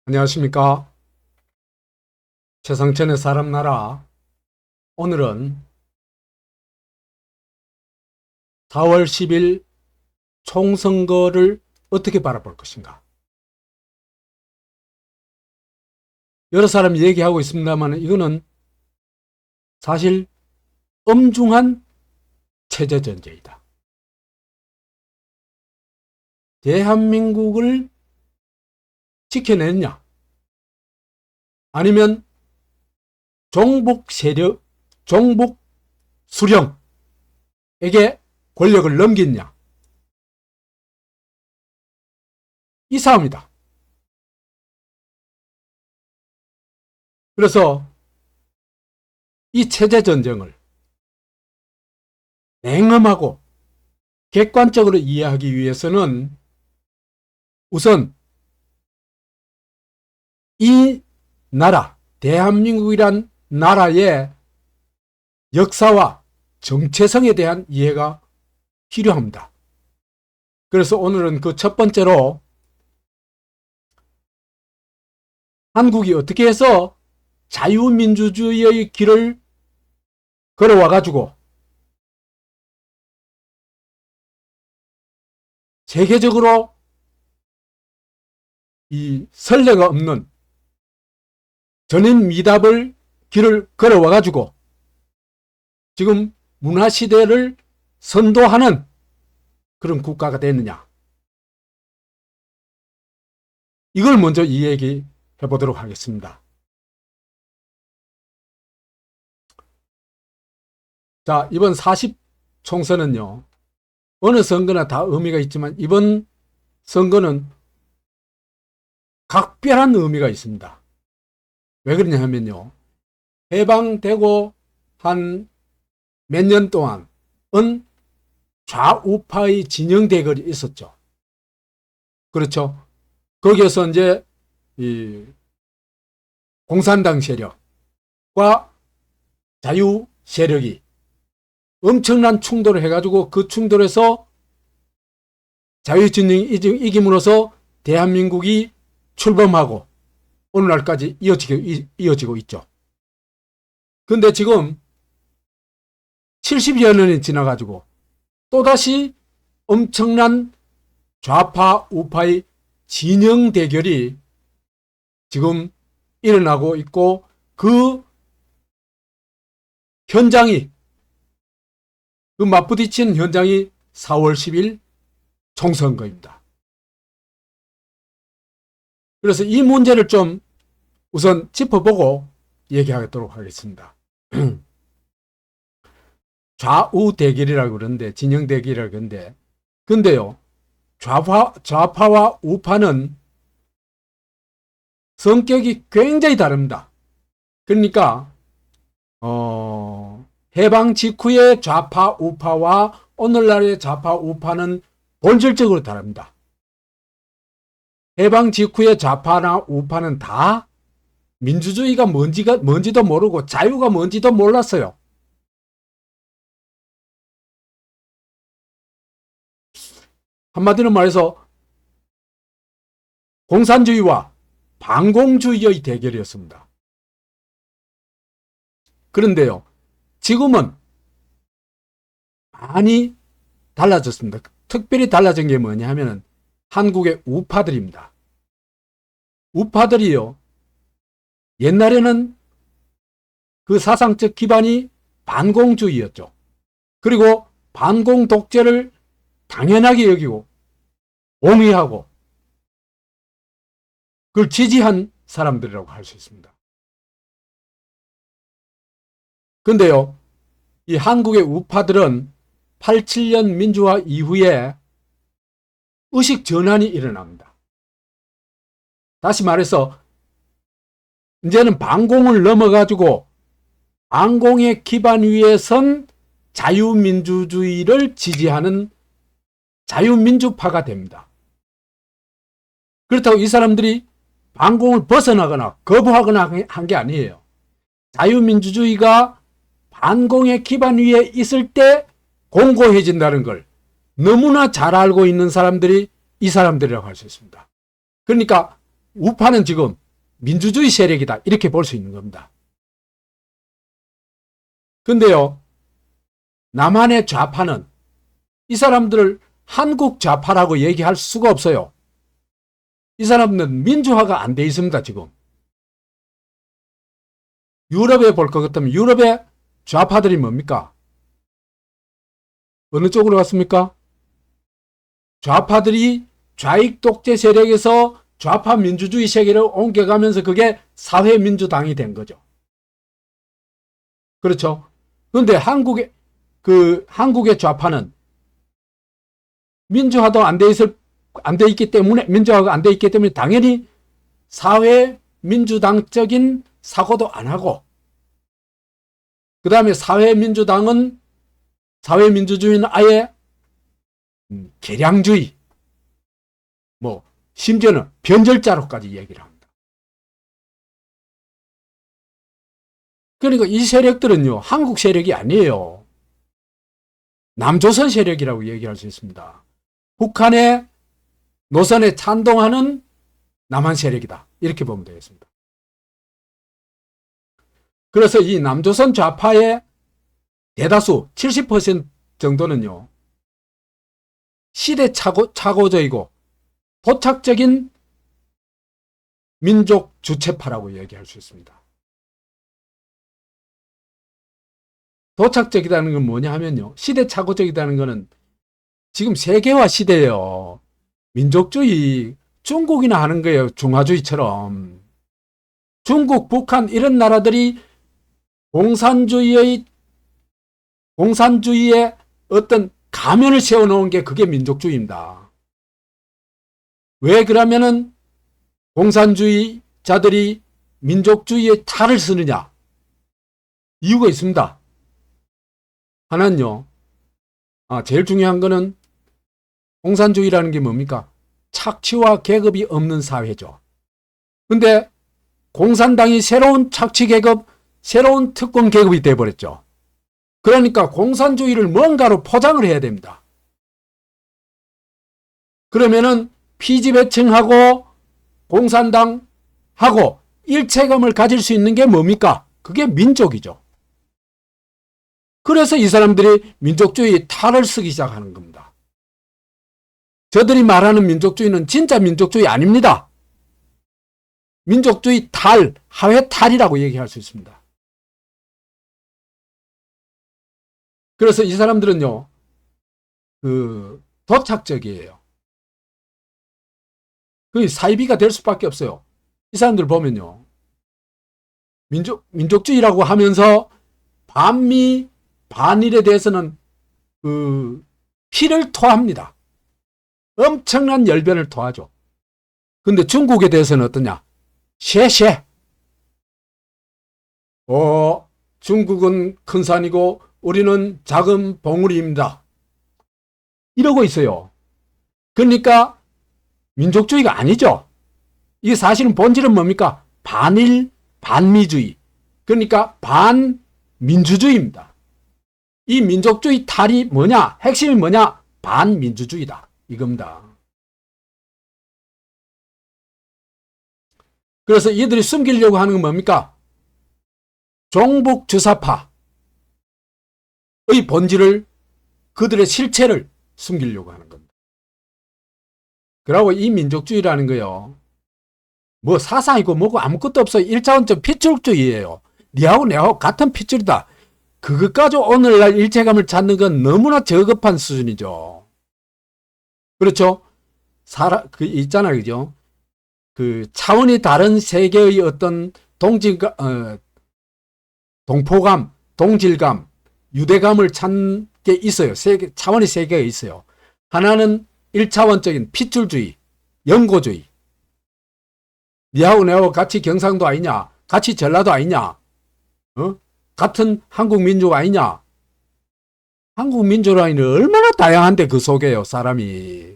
안녕하십니까. 최상천의 사람나라. 오늘은 4월 10일 총선거를 어떻게 바라볼 것인가. 여러 사람이 얘기하고 있습니다만 이거는 사실 엄중한 체제전제이다. 대한민국을 지켜냈냐, 아니면 종북 세력, 종북 수령에게 권력을 넘겼냐, 이 싸움이다. 그래서 이 체제 전쟁을 냉엄하고 객관적으로 이해하기 위해서는 우선 이 나라, 대한민국이란 나라의 역사와 정체성에 대한 이해가 필요합니다. 그래서 오늘은 그 첫 번째로 한국이 어떻게 해서 자유민주주의의 길을 걸어와가지고 세계적으로 이 선례가 없는 전인미답을 길을 걸어와가지고 지금 문화시대를 선도하는 그런 국가가 됐느냐, 이걸 먼저 이야기해 보도록 하겠습니다. 자, 이번 40 총선은요, 어느 선거나 다 의미가 있지만 이번 선거는 각별한 의미가 있습니다. 왜 그러냐 하면요, 해방되고 한 몇 년 동안은 좌우파의 진영 대결이 있었죠. 그렇죠. 거기에서 이제 이 공산당 세력과 자유 세력이 엄청난 충돌을 해가지고 그 충돌에서 자유진영이 이김으로써 대한민국이 출범하고 오늘날까지 이어지고 있죠. 근데 지금 70여 년이 지나가지고 또다시 엄청난 좌파 우파의 진영 대결이 지금 일어나고 있고, 그 현장이, 그 맞부딪히는 현장이 4월 10일 총선거입니다. 그래서 이 문제를 좀 우선 짚어보고 얘기하도록 하겠습니다. 좌우 대결이라고 그러는데, 진영 대결이라고 그러는데, 근데요, 좌파와 우파는 성격이 굉장히 다릅니다. 그러니까 해방 직후의 좌파 우파와 오늘날의 좌파 우파는 본질적으로 다릅니다. 해방 직후의 좌파나 우파는 다 민주주의가 뭔지도 모르고 자유가 뭔지도 몰랐어요. 한마디로 말해서 공산주의와 반공주의의 대결이었습니다. 그런데요, 지금은 많이 달라졌습니다. 특별히 달라진 게 뭐냐 하면 한국의 우파들입니다. 우파들이요, 옛날에는 그 사상적 기반이 반공주의였죠. 그리고 반공 독재를 당연하게 여기고 옹이하고 그걸 지지한 사람들이라고 할 수 있습니다. 근데요, 이 한국의 우파들은 87년 민주화 이후에 의식 전환이 일어납니다. 다시 말해서 이제는 반공을 넘어가지고 반공의 기반 위에 선 자유민주주의를 지지하는 자유민주파가 됩니다. 그렇다고 이 사람들이 반공을 벗어나거나 거부하거나 한 게 아니에요. 자유민주주의가 반공의 기반 위에 있을 때 공고해진다는 걸 너무나 잘 알고 있는 사람들이 이 사람들이라고 할 수 있습니다. 그러니까 우파는 지금 민주주의 세력이다. 이렇게 볼 수 있는 겁니다. 근데요, 남한의 좌파는 이 사람들을 한국 좌파라고 얘기할 수가 없어요. 이 사람들은 민주화가 안 돼 있습니다, 지금. 유럽에 볼 것 같으면 유럽의 좌파들이 뭡니까? 어느 쪽으로 갔습니까? 좌파들이 좌익 독재 세력에서 좌파 민주주의 세계를 옮겨가면서 그게 사회민주당이 된 거죠. 그렇죠? 그런데 한국의 좌파는 민주화도 안 돼 있기 때문에, 민주화가 안 돼 있기 때문에 당연히 사회민주당적인 사고도 안 하고, 그 다음에 사회민주주의는 아예 개량주의, 심지어는 변절자로까지 얘기를 합니다. 그러니까 이 세력들은요, 한국 세력이 아니에요. 남조선 세력이라고 얘기할 수 있습니다. 북한의 노선에 찬동하는 남한 세력이다. 이렇게 보면 되겠습니다. 그래서 이 남조선 좌파의 대다수 70% 정도는요, 시대착오적이고 도착적인 민족 주체파라고 얘기할 수 있습니다. 도착적이라는 건 뭐냐 하면요, 시대착오적이라는 것은 지금 세계화 시대예요. 민족주의, 중국이나 하는 거예요. 중화주의처럼. 중국, 북한 이런 나라들이 공산주의의 어떤 가면을 세워놓은 게 그게 민족주의입니다. 왜 그러면은 공산주의자들이 민족주의에 탈을 쓰느냐? 이유가 있습니다. 하나는요, 제일 중요한 거는 공산주의라는 게 뭡니까? 착취와 계급이 없는 사회죠. 근데 공산당이 새로운 착취 계급, 새로운 특권 계급이 돼버렸죠. 그러니까 공산주의를 뭔가로 포장을 해야 됩니다. 그러면은 피지배층하고 공산당하고 일체감을 가질 수 있는 게 뭡니까? 그게 민족이죠. 그래서 이 사람들이 민족주의 탈을 쓰기 시작하는 겁니다. 저들이 말하는 민족주의는 진짜 민족주의 아닙니다. 민족주의 탈, 하회 탈이라고 얘기할 수 있습니다. 그래서 이 사람들은요, 도착적이에요. 그 사이비가 될 수밖에 없어요. 이 사람들 보면요, 민족주의라고 하면서 반미, 반일에 대해서는 피를 토합니다. 엄청난 열변을 토하죠. 근데 중국에 대해서는 어떠냐? 쉐쉐. 중국은 큰 산이고 우리는 작은 봉우리입니다. 이러고 있어요. 그러니까 민족주의가 아니죠. 이게 사실은 본질은 뭡니까? 반일, 반미주의. 그러니까 반민주주의입니다. 이 민족주의 탈이 뭐냐? 핵심이 뭐냐? 반민주주의다. 이겁니다. 그래서 이들이 숨기려고 하는 건 뭡니까? 종북주사파의 본질을, 그들의 실체를 숨기려고 하는 겁니다. 그리고 이 민족주의라는 거요, 뭐 사상이고 뭐고 아무것도 없어요. 일차원적 핏줄주의예요. 니하고 내하고 같은 핏줄이다. 그것까지 오늘날 일체감을 찾는 건 너무나 저급한 수준이죠. 그렇죠? 있잖아요. 그죠? 차원이 다른 세계의 어떤 동포감, 동질감, 유대감을 찾는 게 있어요. 차원이 세 개가 있어요. 하나는 1차원적인 핏줄주의, 연고주의. 니하고 내하고 같이 경상도 아니냐? 같이 전라도 아니냐? 같은 한국 민족 아니냐? 한국 민족라니 얼마나 다양한데 그 속에요, 사람이.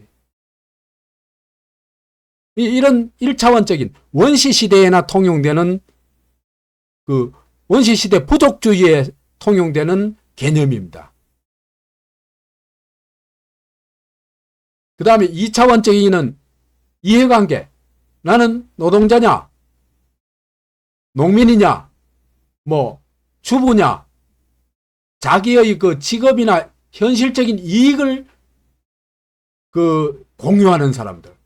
이런 1차원적인 원시시대에나 통용되는 원시시대 부족주의에 통용되는 개념입니다. 그 다음에 2차원적인 이해관계, 나는 노동자냐, 농민이냐, 뭐 주부냐, 자기의 그 직업이나 현실적인 이익을 공유하는 사람들,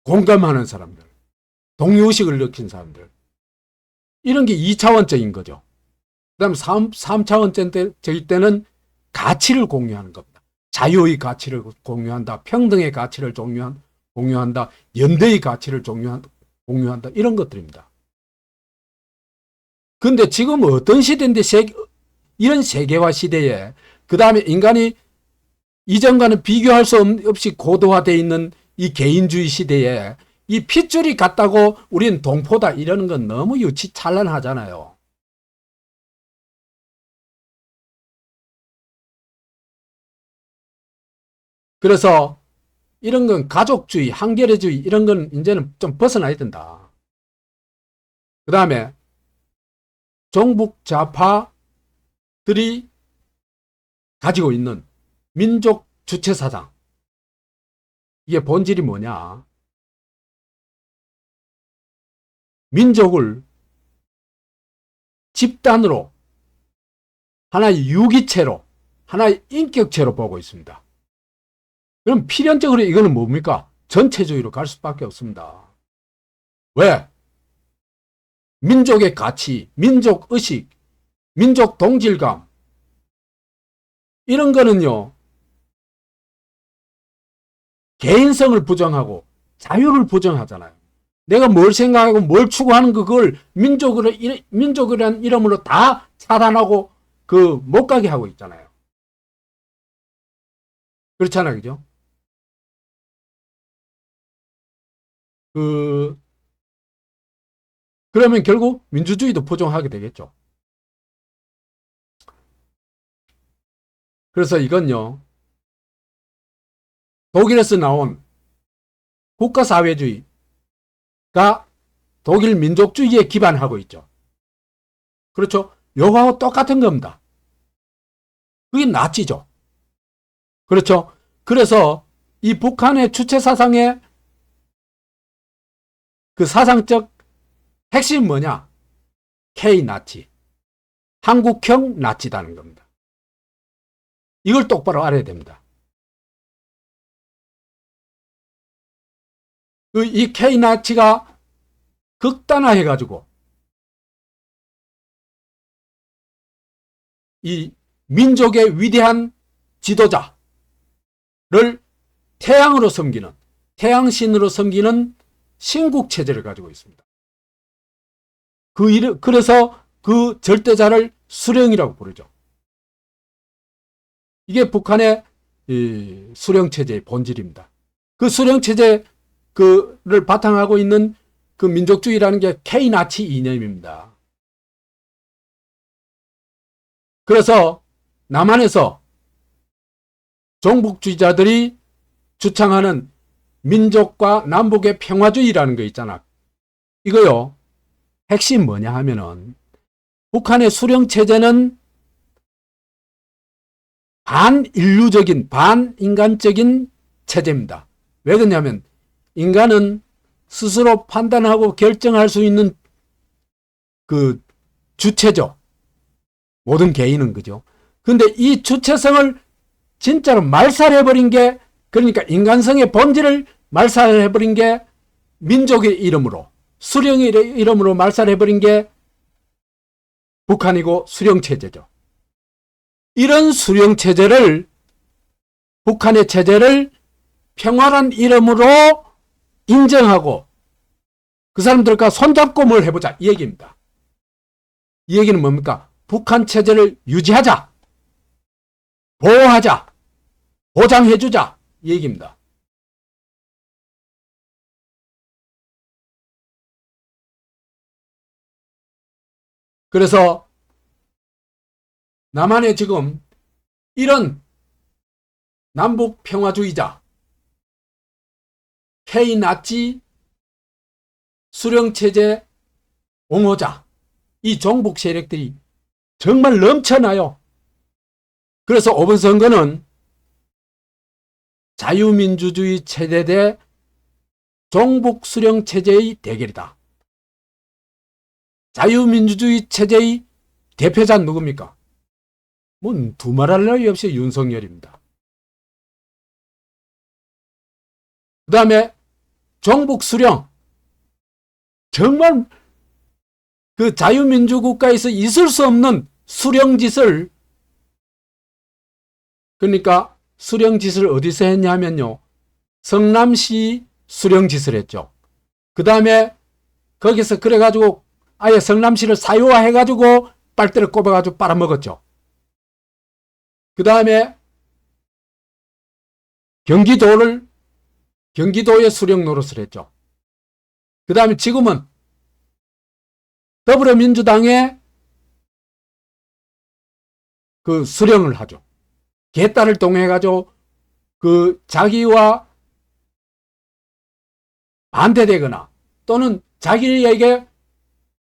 공감하는 사람들, 동료의식을 느낀 사람들, 이런 게 2차원적인 거죠. 그 다음 3차원적일 때는 가치를 공유하는 겁니다. 자유의 가치를 공유한다, 평등의 가치를 공유한다, 연대의 가치를 공유한다, 이런 것들입니다. 근데 지금 어떤 시대인데 이런 세계화 시대에, 그 다음에 인간이 이전과는 비교할 수 없이 고도화되어 있는 이 개인주의 시대에 이 핏줄이 같다고 우리는 동포다 이러는 건 너무 유치찬란하잖아요. 그래서 이런 건 가족주의, 한계례주의 이런 건 이제는 좀 벗어나야 된다. 그 다음에 종북 좌파들이 가지고 있는 민족 주체 사상, 이게 본질이 뭐냐? 민족을 집단으로 하나의 유기체로, 하나의 인격체로 보고 있습니다. 그럼 필연적으로 이거는 뭡니까? 전체주의로 갈 수밖에 없습니다. 왜? 민족의 가치, 민족의식, 민족 동질감, 이런 거는요, 개인성을 부정하고 자유를 부정하잖아요. 내가 뭘 생각하고 뭘 추구하는 그걸 민족이라는 이름으로 다 차단하고 못 가게 하고 있잖아요. 그렇잖아요. 그죠? 그러면 결국 민주주의도 부정하게 되겠죠. 그래서 이건요, 독일에서 나온 국가사회주의가 독일 민족주의에 기반하고 있죠. 그렇죠? 요거하고 똑같은 겁니다. 그게 나치죠. 그렇죠? 그래서 이 북한의 주체사상의 그 사상적 핵심은 뭐냐? K-나치. 한국형 나치다는 겁니다. 이걸 똑바로 알아야 됩니다. 이 K-나치가 극단화해가지고 이 민족의 위대한 지도자를 태양으로 섬기는, 태양신으로 섬기는 신국체제를 가지고 있습니다. 그래서 그 절대자를 수령이라고 부르죠. 이게 북한의 수령체제의 본질입니다. 그 수령체제를 바탕하고 있는 그 민족주의라는 게 K-나치 이념입니다. 그래서 남한에서 종북주의자들이 주창하는 민족과 남북의 평화주의라는 거 있잖아. 이거요, 핵심 뭐냐 하면은 북한의 수령체제는 반인류적인, 반인간적인 체제입니다. 왜 그러냐면 인간은 스스로 판단하고 결정할 수 있는 그 주체죠. 모든 개인은 그죠. 근데 이 주체성을 진짜로 말살해버린 게, 그러니까 인간성의 본질을 말살해버린 게 민족의 이름으로, 수령의 이름으로 말살해버린 게 북한이고 수령체제죠. 이런 수령체제를, 북한의 체제를 평화란 이름으로 인정하고 그 사람들과 손잡고 뭘 해보자, 이 얘기입니다. 이 얘기는 뭡니까? 북한 체제를 유지하자, 보호하자, 보장해주자, 이 얘기입니다. 그래서 남한에 지금 이런 남북 평화주의자, K-나치 수령체제 옹호자, 이 종북 세력들이 정말 넘쳐나요. 그래서 이번 선거는 자유민주주의 체제 대 종북 수령 체제의 대결이다. 자유민주주의 체제의 대표자는 누굽니까? 뭐 두말할 나위 없이 윤석열입니다. 그 다음에 종북 수령, 정말 그 자유민주국가에서 있을 수 없는 수령짓을, 그러니까 수령짓을 어디서 했냐면요, 성남시 수령짓을 했죠. 그 다음에 거기서 그래가지고 아예 성남시를 사유화해가지고 빨대를 꼽아가지고 빨아먹었죠. 그 다음에 경기도의 수령 노릇을 했죠. 그 다음에 지금은 더불어민주당의 그 수령을 하죠. 개딸을 통해가지고 그 자기와 반대되거나 또는 자기에게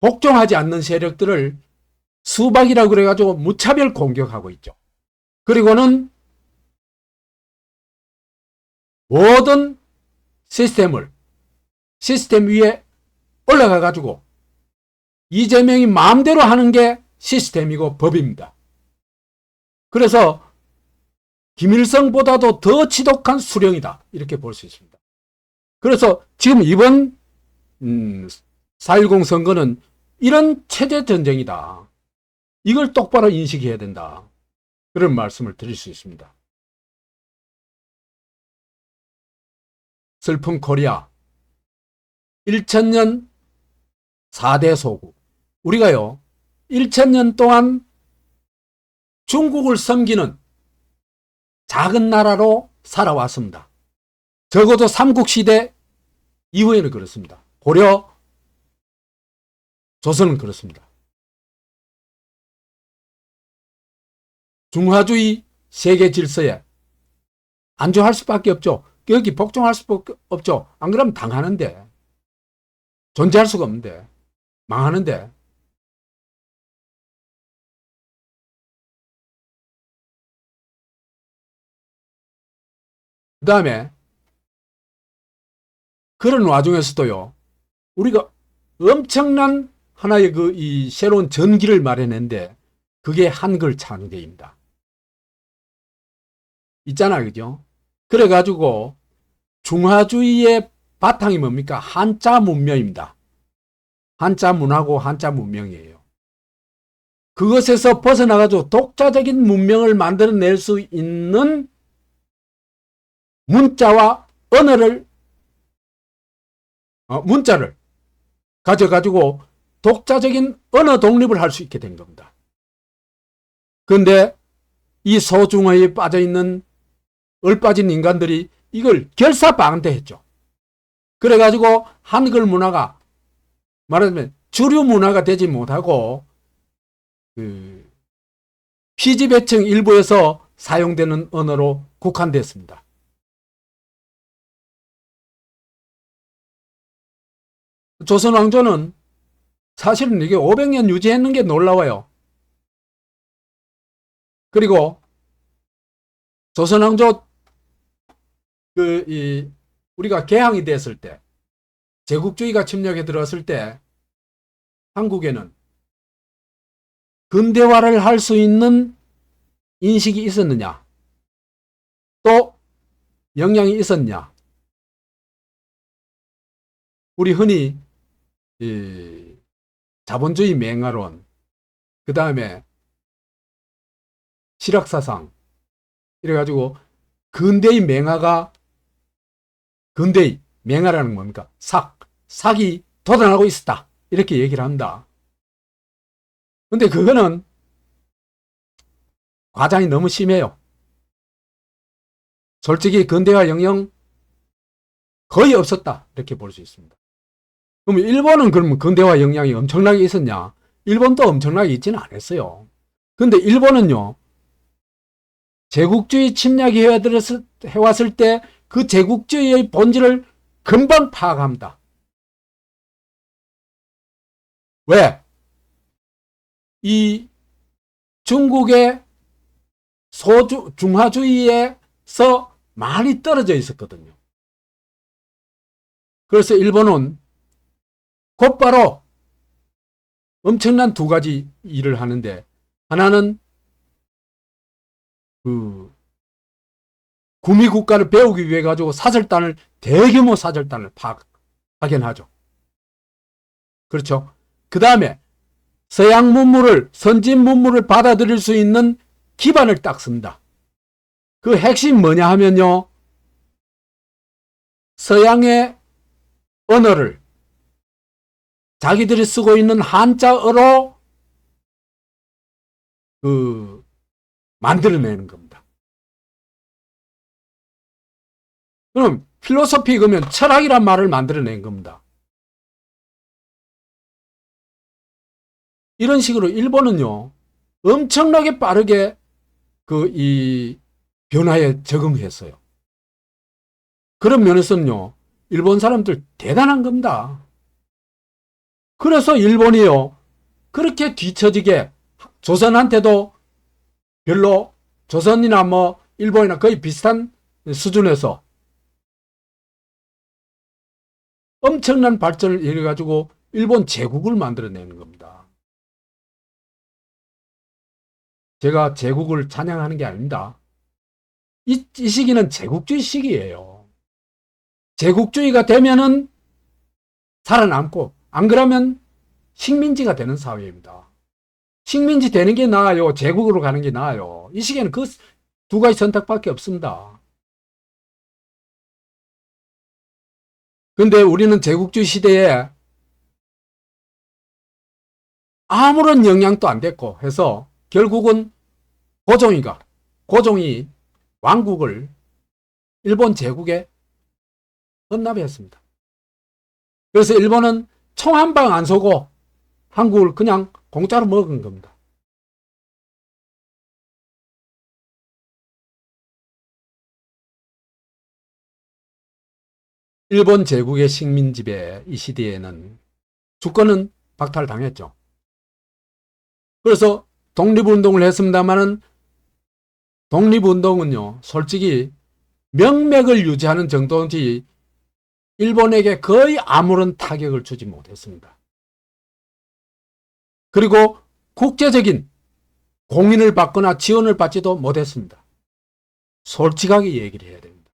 복종하지 않는 세력들을 수박이라고 그래가지고 무차별 공격하고 있죠. 그리고는 모든 시스템 위에 올라가가지고 이재명이 마음대로 하는 게 시스템이고 법입니다. 그래서 김일성보다도 더 지독한 수령이다, 이렇게 볼 수 있습니다. 그래서 지금 이번 4.10 선거는 이런 체제 전쟁이다. 이걸 똑바로 인식해야 된다. 그런 말씀을 드릴 수 있습니다. 슬픈 코리아 1000년 4대 소국. 우리가요 1000년 동안 중국을 섬기는 작은 나라로 살아왔습니다. 적어도 삼국시대 이후에는 그렇습니다. 고려, 조선은 그렇습니다. 중화주의 세계 질서에 안주할 수밖에 없죠. 여기 복종할 수밖에 없죠. 안 그러면 당하는데, 존재할 수가 없는데, 망하는데. 그 다음에 그런 와중에서도요, 우리가 엄청난 하나의 이 새로운 전기를 마련했는데, 그게 한글 창제입니다. 있잖아요, 그죠? 그래가지고 중화주의의 바탕이 뭡니까? 한자 문명입니다. 한자 문화고 한자 문명이에요. 그것에서 벗어나가지고 독자적인 문명을 만들어낼 수 있는 문자와 언어를, 문자를 가져가지고 독자적인 언어 독립을 할 수 있게 된 겁니다. 그런데 이 소중화에 빠져있는 얼빠진 인간들이 이걸 결사반대했죠. 그래가지고 한글 문화가 말하자면 주류 문화가 되지 못하고 피지배층 일부에서 사용되는 언어로 국한됐습니다. 조선 왕조는 사실은 이게 500년 유지했는 게 놀라워요. 그리고 조선 왕조 우리가 개항이 됐을 때, 제국주의가 침략에 들어왔을 때 한국에는 근대화를 할 수 있는 인식이 있었느냐, 또 역량이 있었냐. 우리 흔히 자본주의 맹아론, 그 다음에 실학사상, 이래가지고 근대의 맹아라는 뭡니까? 삭이 돋아나고 있었다, 이렇게 얘기를 합니다. 근데 그거는 과장이 너무 심해요. 솔직히 근대화 영향 거의 없었다, 이렇게 볼 수 있습니다. 그럼 일본은 그러면 근대화 영향이 엄청나게 있었냐? 일본도 엄청나게 있지는 않았어요. 근데 일본은요, 제국주의 침략이 해왔을 때 그 제국주의의 본질을 금방 파악합니다. 왜? 이 중국의 중화주의에서 많이 떨어져 있었거든요. 그래서 일본은 곧바로 엄청난 두 가지 일을 하는데, 하나는 그 구미 국가를 배우기 위해 가지고 사절단을, 대규모 사절단을 파견하죠. 그렇죠. 그 다음에 서양 문물을, 선진 문물을 받아들일 수 있는 기반을 딱 씁니다. 그 핵심 뭐냐 하면요, 서양의 언어를 자기들이 쓰고 있는 한자어로 만들어내는 겁니다. 그럼 필로소피 그러면 철학이란 말을 만들어낸 겁니다. 이런 식으로 일본은요, 엄청나게 빠르게 이 변화에 적응했어요. 그런 면에서는요, 일본 사람들 대단한 겁니다. 그래서 일본이요, 그렇게 뒤처지게 조선한테도 별로, 조선이나 뭐 일본이나 거의 비슷한 수준에서 엄청난 발전을 이뤄가지고 일본 제국을 만들어내는 겁니다. 제가 제국을 찬양하는 게 아닙니다. 이 시기는 제국주의 시기예요. 제국주의가 되면은 살아남고, 안 그러면 식민지가 되는 사회입니다. 식민지 되는 게 나아요, 제국으로 가는 게 나아요. 이 시기에는 그 두 가지 선택밖에 없습니다. 그런데 우리는 제국주의 시대에 아무런 영향도 안 됐고 해서 결국은 고종이 왕국을 일본 제국에 헌납했습니다. 그래서 일본은 총 한 방 안 쏘고 한국을 그냥 공짜로 먹은 겁니다. 일본 제국의 식민지배 이 시대에는 주권은 박탈당했죠. 그래서 독립운동을 했습니다마는 독립운동은요, 솔직히 명맥을 유지하는 정도인지 일본에게 거의 아무런 타격을 주지 못했습니다. 그리고 국제적인 공인을 받거나 지원을 받지도 못했습니다. 솔직하게 얘기를 해야 됩니다.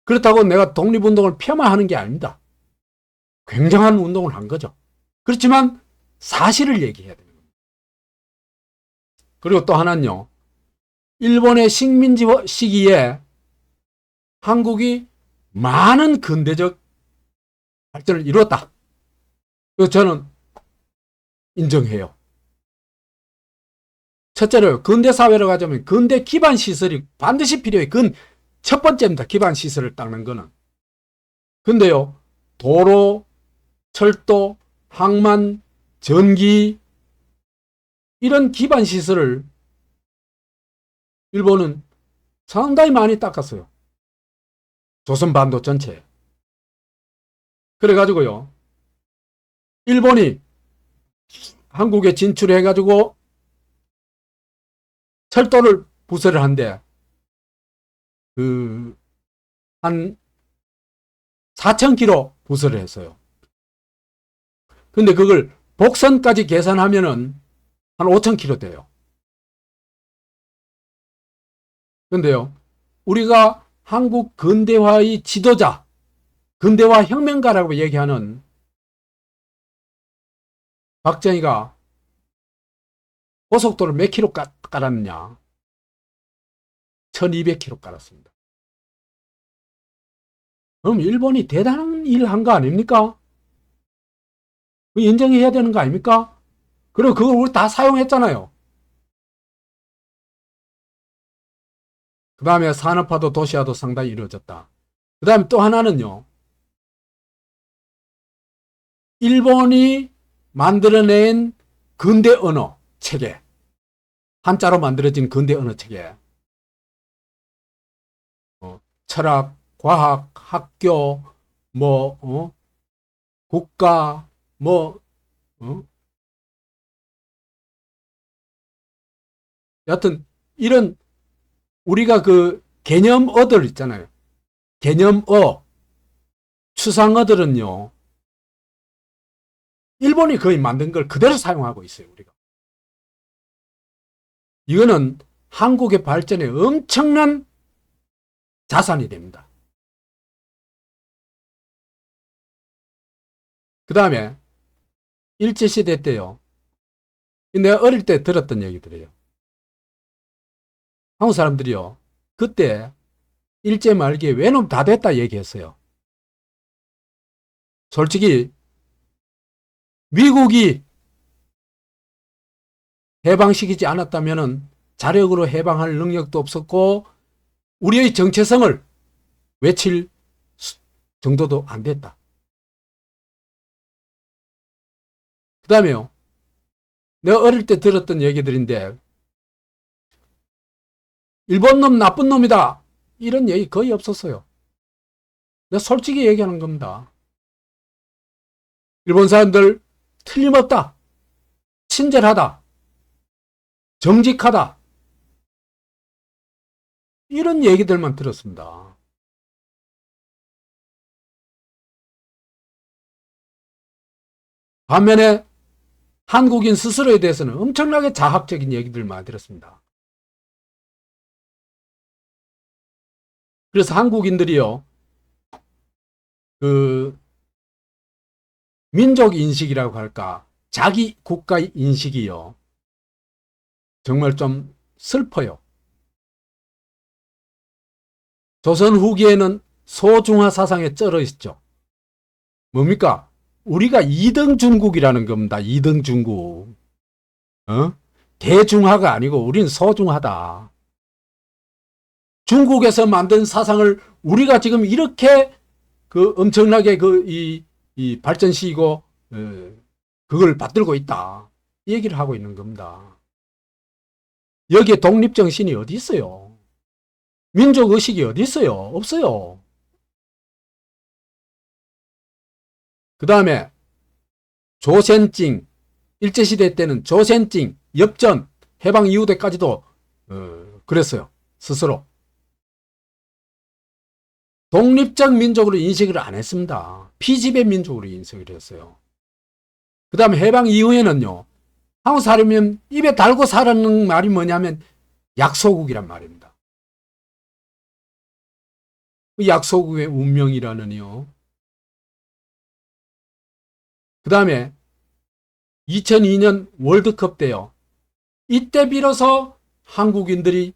그렇다고 내가 독립운동을 폄하하는 게 아닙니다. 굉장한 운동을 한 거죠. 그렇지만 사실을 얘기해야 됩니다. 그리고 또 하나는요, 일본의 식민지 시기에 한국이 많은 근대적 발전을 이루었다. 그래서 저는 인정해요. 첫째로 근대 사회로 가자면 근대 기반 시설이 반드시 필요해. 그건 첫 번째입니다. 기반 시설을 닦는 거는. 근데요, 도로, 철도, 항만, 전기, 이런 기반 시설을 일본은 상당히 많이 닦았어요. 조선반도 전체에. 그래가지고요, 일본이 한국에 진출해가지고 철도를 부설을 한데, 한 4,000km 부설을 했어요. 근데 그걸 복선까지 계산하면은 한 5,000km 돼요. 근데요, 우리가 한국 근대화의 지도자, 근대화 혁명가라고 얘기하는 박정희가 고속도를 몇 킬로 깔았느냐? 1200km 깔았습니다. 그럼 일본이 대단한 일을 한 거 아닙니까? 인정해야 되는 거 아닙니까? 그리고 그걸 우리 다 사용했잖아요. 그 다음에 산업화도 도시화도 상당히 이루어졌다. 그 다음에 또 하나는요, 일본이 만들어낸 근대 언어 체계, 한자로 만들어진 근대 언어 체계, 철학, 과학, 학교, 국가, 여하튼 이런 우리가 그 개념어들 있잖아요. 개념어, 추상어들은요, 일본이 거의 만든 걸 그대로 사용하고 있어요, 우리가. 이거는 한국의 발전에 엄청난 자산이 됩니다. 그 다음에 일제시대 때요, 내가 어릴 때 들었던 얘기들이에요. 한국 사람들이요, 그때 일제 말기에 외놈 다 됐다 얘기했어요. 솔직히 미국이 해방시키지 않았다면 자력으로 해방할 능력도 없었고 우리의 정체성을 외칠 정도도 안 됐다. 그 다음에요, 내가 어릴 때 들었던 얘기들인데 일본 놈 나쁜 놈이다 이런 얘기 거의 없었어요. 내가 솔직히 얘기하는 겁니다. 일본 사람들 틀림없다, 친절하다, 정직하다 이런 얘기들만 들었습니다. 반면에 한국인 스스로에 대해서는 엄청나게 자학적인 얘기들 많이 들었습니다. 그래서 한국인들이요, 민족 인식이라고 할까, 자기 국가 인식이요, 정말 좀 슬퍼요. 조선 후기에는 소중화 사상에 쩔어 있죠. 뭡니까? 우리가 2등 중국이라는 겁니다. 2등 중국. 대중화가 아니고 우리는 소중하다. 중국에서 만든 사상을 우리가 지금 이렇게 엄청나게 이 발전시키고 그걸 받들고 있다. 이 얘기를 하고 있는 겁니다. 여기에 독립정신이 어디 있어요? 민족의식이 어디 있어요? 없어요. 그 다음에 조센징, 일제시대 때는 조센징, 엽전, 해방 이후 때까지도 그랬어요. 스스로. 독립적 민족으로 인식을 안 했습니다. 피지배 민족으로 인식을 했어요. 그 다음에 해방 이후에는요, 한국 사람이면 입에 달고 살았는 말이 뭐냐면 약소국이란 말입니다. 약소국의 운명이라는요. 그 다음에 2002년 월드컵 때요, 이때 비로소 한국인들이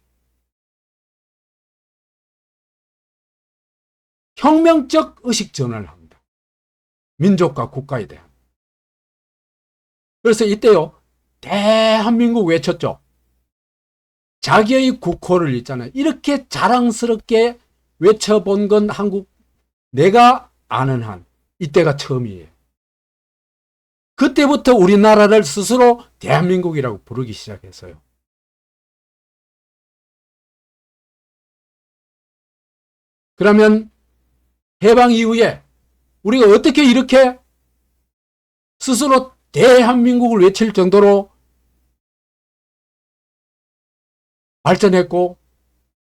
혁명적 의식 전환을 합니다. 민족과 국가에 대한. 그래서 이때요, 대한민국 외쳤죠. 자기의 국호를 있잖아요. 이렇게 자랑스럽게 외쳐본 건 한국, 내가 아는 한 이때가 처음이에요. 그때부터 우리나라를 스스로 대한민국이라고 부르기 시작했어요. 그러면 해방 이후에 우리가 어떻게 이렇게 스스로 대한민국을 외칠 정도로 발전했고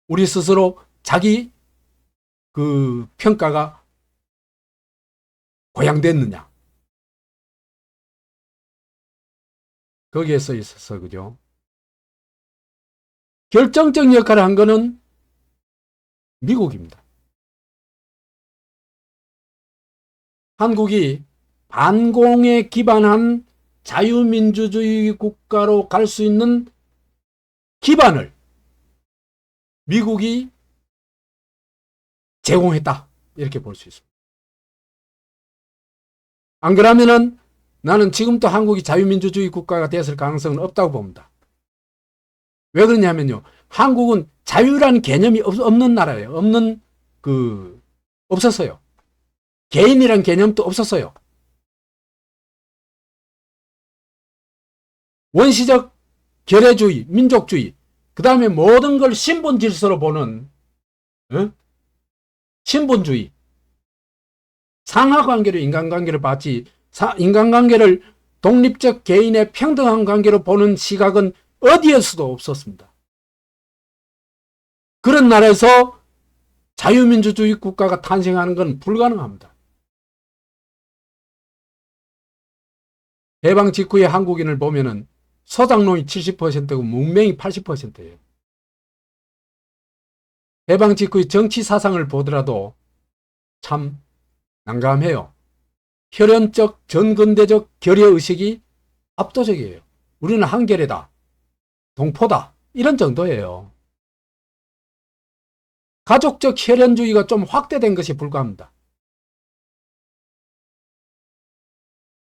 우리 스스로 자기 평가가 고양됐느냐. 거기에 써 있어서, 그죠? 결정적 역할을 한 거는 미국입니다. 한국이 반공에 기반한 자유민주주의 국가로 갈 수 있는 기반을 미국이 제공했다. 이렇게 볼 수 있습니다. 안 그러면은 나는 지금도 한국이 자유민주주의 국가가 됐을 가능성은 없다고 봅니다. 왜 그러냐면요, 한국은 자유라는 개념이 없는 나라예요. 없었어요. 개인이란 개념도 없었어요. 원시적 결의주의, 민족주의, 그 다음에 모든 걸 신분 질서로 보는 신분주의, 상하관계로 인간관계를 봤지, 인간관계를 독립적 개인의 평등한 관계로 보는 시각은 어디에서도 없었습니다. 그런 나라에서 자유민주주의 국가가 탄생하는 건 불가능합니다. 해방 직후의 한국인을 보면은 소장농이 70%고 문맹이 80%예요. 해방 직후의 정치 사상을 보더라도 참 난감해요. 혈연적 전근대적 결여의식이 압도적이에요. 우리는 한결이다, 동포다, 이런 정도예요. 가족적 혈연주의가 좀 확대된 것이 불과합니다.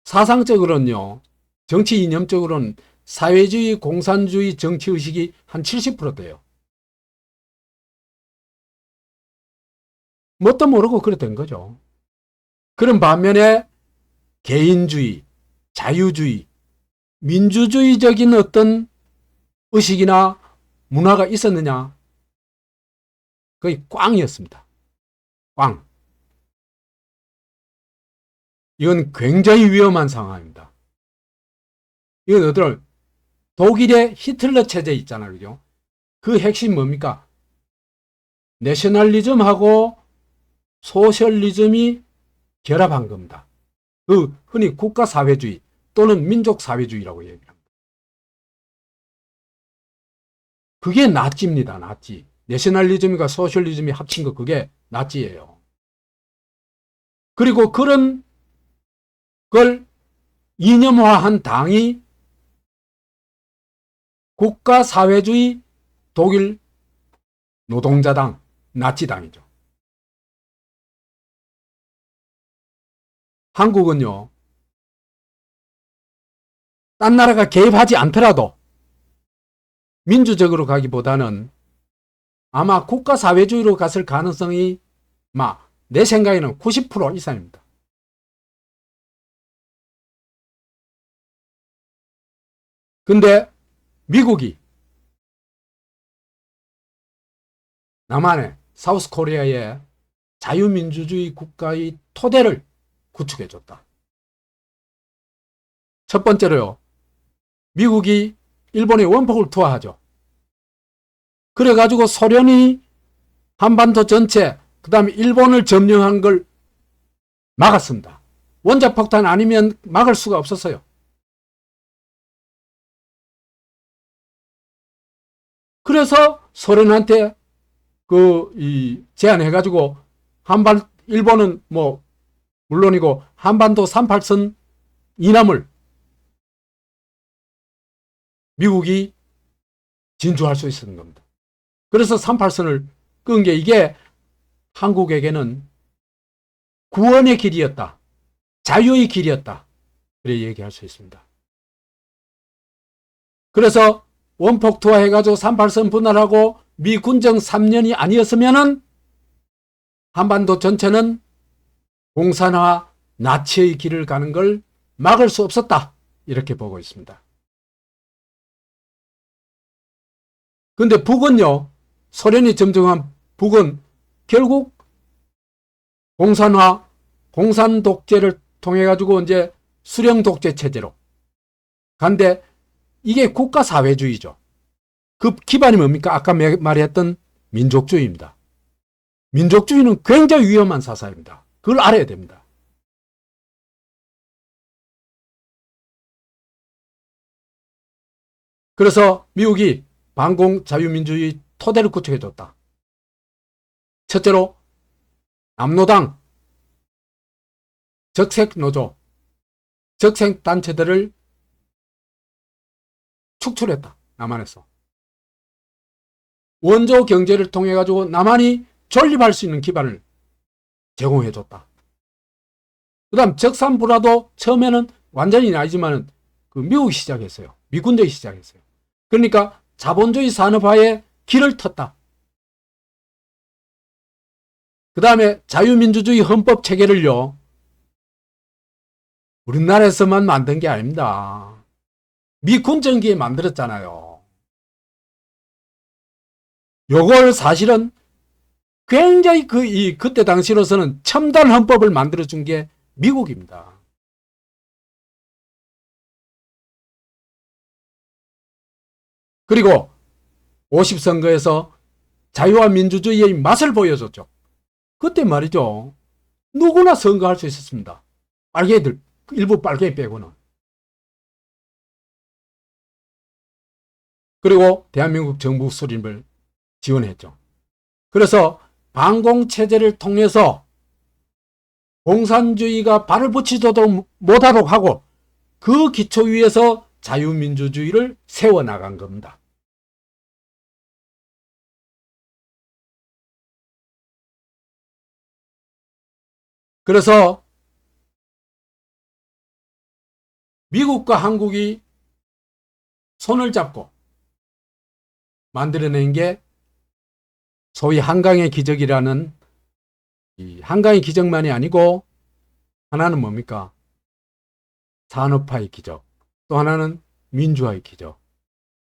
사상적으로는요, 정치 이념적으로는 사회주의, 공산주의 정치의식이 한 70% 돼요. 뭣도 모르고 그래 된 거죠. 그런 반면에 개인주의, 자유주의, 민주주의적인 어떤 의식이나 문화가 있었느냐? 거의 꽝이었습니다. 꽝. 이건 굉장히 위험한 상황입니다. 이건 어떤 독일의 히틀러 체제 있잖아요. 그죠? 그 핵심 뭡니까? 내셔널리즘하고 소셜리즘이 결합한 겁니다. 그 흔히 국가사회주의 또는 민족사회주의라고 얘기합니다. 그게 나치입니다. 나치. 내셔널리즘과 소셜리즘이 합친 거, 그게 나치예요. 그리고 그런 걸 이념화한 당이 국가사회주의 독일 노동자당, 나치당이죠. 한국은요, 딴 나라가 개입하지 않더라도 민주적으로 가기보다는 아마 국가사회주의로 갔을 가능성이 내 생각에는 90% 이상입니다. 근데 미국이 남한의 사우스 코리아의 자유민주주의 국가의 토대를 구축해줬다. 첫 번째로요, 미국이 일본의 원폭을 투하하죠. 그래가지고 소련이 한반도 전체, 그 다음에 일본을 점령한 걸 막았습니다. 원자폭탄 아니면 막을 수가 없었어요. 그래서 소련한테 제안해가지고 일본은 물론이고 한반도 38선 이남을 미국이 진주할 수 있었던 겁니다. 그래서 38선을 끈 게 이게 한국에게는 구원의 길이었다. 자유의 길이었다. 그래 얘기할 수 있습니다. 그래서 원폭 투하해가지고 38선 분할하고 미 군정 3년이 아니었으면은 한반도 전체는 공산화, 나치의 길을 가는 걸 막을 수 없었다. 이렇게 보고 있습니다. 근데 북은요, 소련이 점령한 북은 결국 공산화, 공산 독재를 통해 가지고 이제 수령 독재 체제로 간데 이게 국가 사회주의죠. 그 기반이 뭡니까? 아까 말했던 민족주의입니다. 민족주의는 굉장히 위험한 사상입니다. 그걸 알아야 됩니다. 그래서 미국이 반공 자유민주주의 토대를 구축해줬다. 첫째로 남노당, 적색노조, 적색단체들을 축출했다. 남한에서. 원조 경제를 통해 가지고 남한이 존립할 수 있는 기반을 제공해줬다. 그 다음 적산불화도 처음에는 완전히 아니지만 미국이 시작했어요. 미군들이 시작했어요. 그러니까 자본주의 산업화에 길을 텄다. 그 다음에 자유민주주의 헌법 체계를요, 우리나라에서만 만든 게 아닙니다. 미 군정기에 만들었잖아요. 요걸 사실은 굉장히 그때 당시로서는 첨단 헌법을 만들어준 게 미국입니다. 그리고 50선거에서 자유와 민주주의의 맛을 보여줬죠. 그때 말이죠. 누구나 선거할 수 있었습니다. 빨갱이들, 일부 빨갱이 빼고는. 그리고 대한민국 정부 수립을 지원했죠. 그래서 반공체제를 통해서 공산주의가 발을 붙이지도 못하도록 하고 그 기초 위에서 자유민주주의를 세워나간 겁니다. 그래서 미국과 한국이 손을 잡고 만들어낸 게 소위 한강의 기적이라는, 이 한강의 기적만이 아니고 하나는 뭡니까? 산업화의 기적, 또 하나는 민주화의 기적,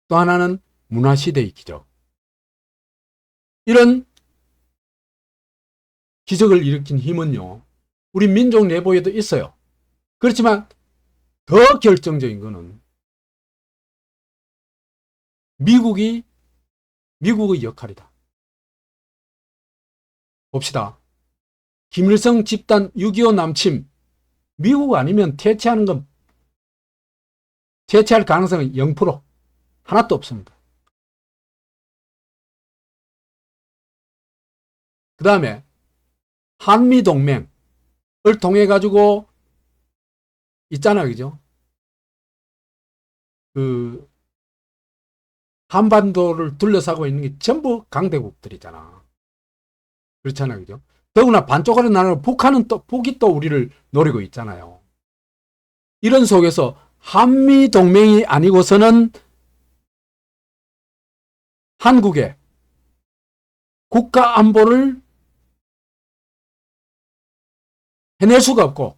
또 하나는 문화시대의 기적. 이런 기적을 일으킨 힘은요, 우리 민족 내부에도 있어요. 그렇지만 더 결정적인 것은 미국의 역할이다. 봅시다. 김일성 집단 6.25 남침, 미국 아니면 퇴치할 가능성은 0%, 하나도 없습니다. 그 다음에 한미동맹을 통해 가지고 있잖아, 그죠? 그 한반도를 둘러싸고 있는 게 전부 강대국들이잖아. 그렇잖아, 그죠? 더구나 반쪽으로 나누는 북이 또 우리를 노리고 있잖아요. 이런 속에서 한미동맹이 아니고서는 한국의 국가 안보를 해낼 수가 없고,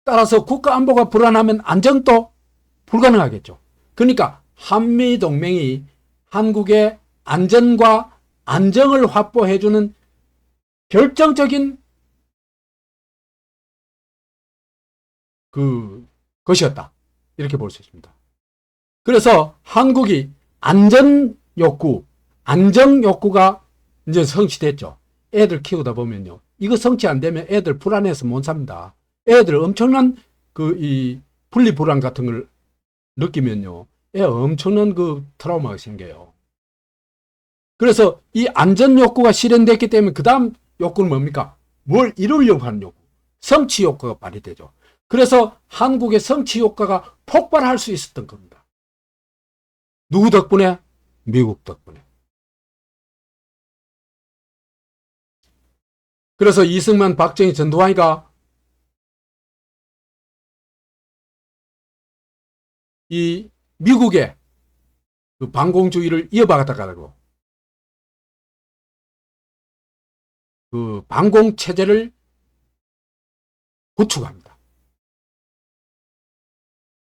따라서 국가 안보가 불안하면 안정도 불가능하겠죠. 그러니까 한미동맹이 한국의 안전과 안정을 확보해주는 결정적인 것이었다, 이렇게 볼 수 있습니다. 그래서 한국이 안정 욕구가 이제 성취됐죠. 애들 키우다 보면요, 이거 성취 안 되면 애들 불안해서 못 삽니다. 애들 엄청난 이 분리불안 같은 걸 느끼면요, 애 엄청난 트라우마가 생겨요. 그래서 이 안전 욕구가 실현됐기 때문에 그 다음 욕구는 뭡니까? 뭘 이루려고 하는 욕구, 성취 욕구가 발휘되죠. 그래서 한국의 성취 효과가 폭발할 수 있었던 겁니다. 누구 덕분에? 미국 덕분에. 그래서 이승만, 박정희, 전두환이가 이 미국의 반공주의를 이어받아가고 반공체제를 구축합니다.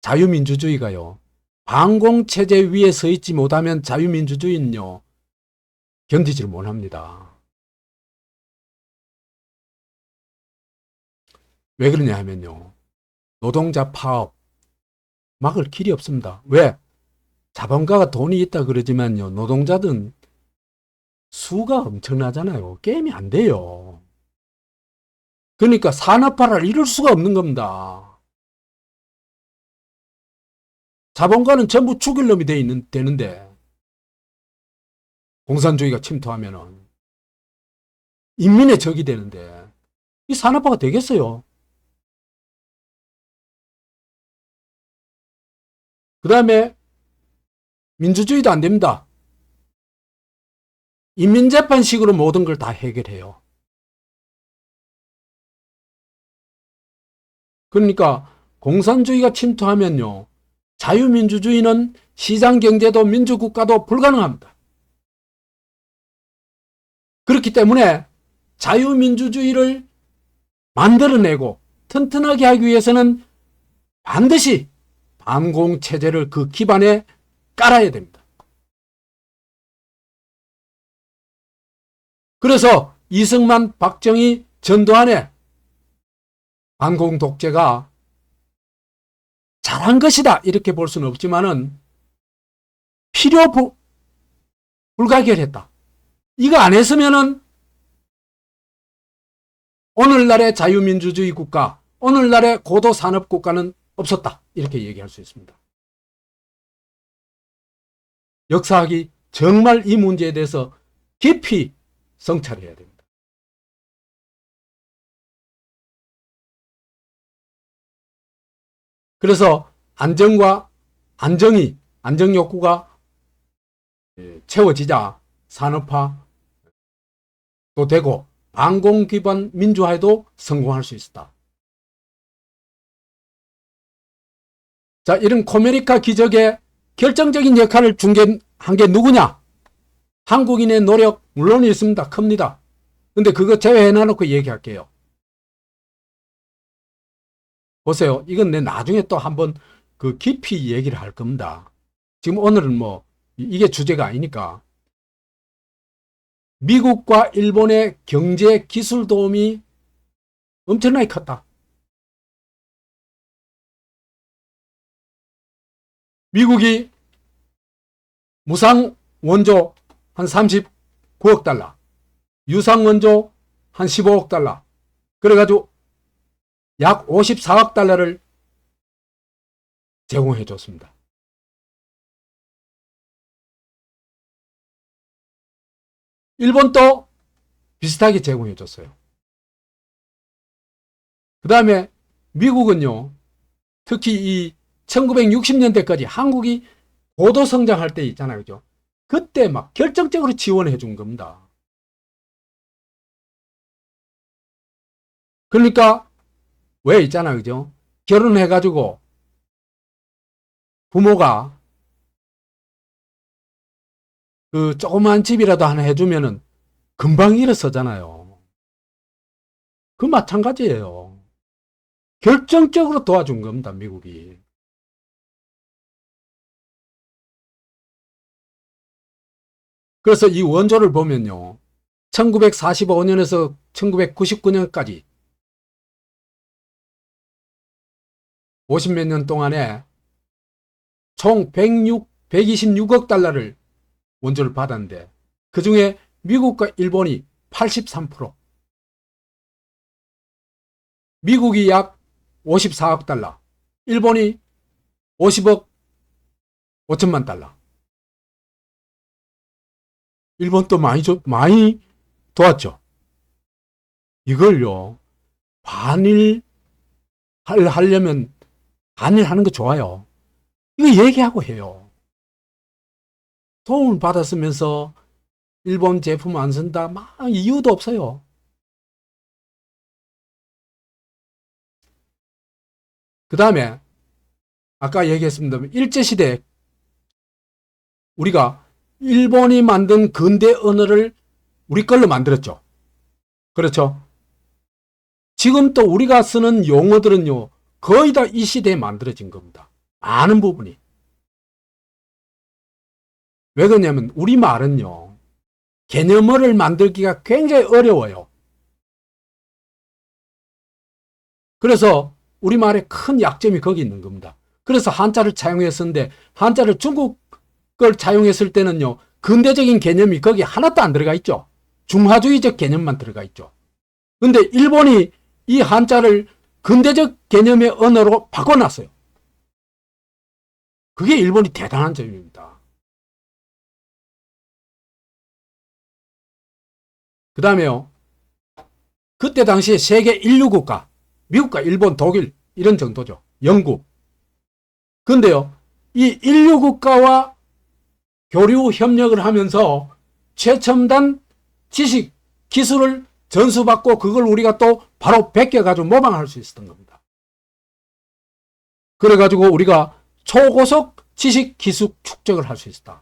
자유민주주의가요, 반공체제 위에 서 있지 못하면 자유민주주의는요, 견디지를 못합니다. 왜 그러냐 하면요, 노동자 파업 막을 길이 없습니다. 왜? 자본가가 돈이 있다 그러지만요, 노동자들은 수가 엄청나잖아요. 게임이 안 돼요. 그러니까 산업화를 이룰 수가 없는 겁니다. 자본가는 전부 죽일 놈이 되는데 공산주의가 침투하면은 인민의 적이 되는데 이 산업화가 되겠어요. 그 다음에 민주주의도 안 됩니다. 인민재판식으로 모든 걸 다 해결해요. 그러니까 공산주의가 침투하면요, 자유민주주의는 시장경제도 민주국가도 불가능합니다. 그렇기 때문에 자유민주주의를 만들어내고 튼튼하게 하기 위해서는 반드시 반공체제를 그 기반에 깔아야 됩니다. 그래서 이승만, 박정희, 전두환의 반공독재가 잘한 것이다, 이렇게 볼 수는 없지만은 불가결했다. 이거 안 했으면은 오늘날의 자유민주주의 국가, 오늘날의 고도산업국가는 없었다, 이렇게 얘기할 수 있습니다. 역사학이 정말 이 문제에 대해서 깊이 성찰해야 됩니다. 그래서 안정과 안정 욕구가 채워지자 산업화도 되고 반공 기반 민주화에도 성공할 수 있었다. 자, 이런 코메리카 기적의 결정적인 역할을 한 게 누구냐? 한국인의 노력 물론 있습니다. 큽니다. 근데 그거 제외해놔놓고 얘기할게요. 보세요. 이건 내 나중에 또 한번 그 깊이 얘기를 할 겁니다. 지금 오늘은 뭐 이게 주제가 아니니까. 미국과 일본의 경제 기술 도움이 엄청나게 컸다. 미국이 무상 원조 한 39억 달러, 유상 원조 한 15억 달러, 그래가지고 약 54억 달러를 제공해 줬습니다. 일본도 비슷하게 제공해 줬어요. 그 다음에 미국은요, 특히 이 1960년대까지 한국이 고도 성장할 때 있잖아요. 그죠? 그때 막 결정적으로 지원해 준 겁니다. 그러니까 왜 있잖아요. 그죠? 결혼해가지고 부모가 그 조그만 집이라도 하나 해주면은 금방 일어서잖아요. 그 마찬가지예요. 결정적으로 도와준 겁니다. 미국이. 그래서 이 원조를 보면요. 1945년에서 1999년까지 50몇 년 동안에 총 126억 달러를 원조를 받았는데 그 중에 미국과 일본이 83%, 미국이 약 54억 달러, 일본이 50억 5천만 달러. 일본도 많이 도왔죠. 이걸요, 하려면 반일하는 거 좋아요. 이거 얘기하고 해요. 도움을 받았으면서 일본 제품 안 쓴다? 막 이유도 없어요. 그 다음에 아까 얘기했습니다. 일제시대 우리가 일본이 만든 근대 언어를 우리 걸로 만들었죠. 그렇죠. 지금 또 우리가 쓰는 용어들은요, 거의 다 이 시대에 만들어진 겁니다. 많은 부분이. 왜 그러냐면 우리말은요, 개념어를 만들기가 굉장히 어려워요. 그래서 우리말의 큰 약점이 거기 있는 겁니다. 그래서 한자를 차용했었는데 한자를 중국 걸 차용했을 때는요, 근대적인 개념이 거기 하나도 안 들어가 있죠. 중화주의적 개념만 들어가 있죠. 근데 일본이 이 한자를 근대적 개념의 언어로 바꿔놨어요. 그게 일본이 대단한 점입니다. 그 다음에요, 그때 당시에 세계 인류국가, 미국과 일본, 독일 이런 정도죠. 영국. 근데요, 이 인류국가와 교류 협력을 하면서 최첨단 지식, 기술을 전수받고 그걸 우리가 또 바로 베껴가지고 모방할 수 있었던 겁니다. 그래가지고 우리가 초고속 지식 기술 축적을 할 수 있었다.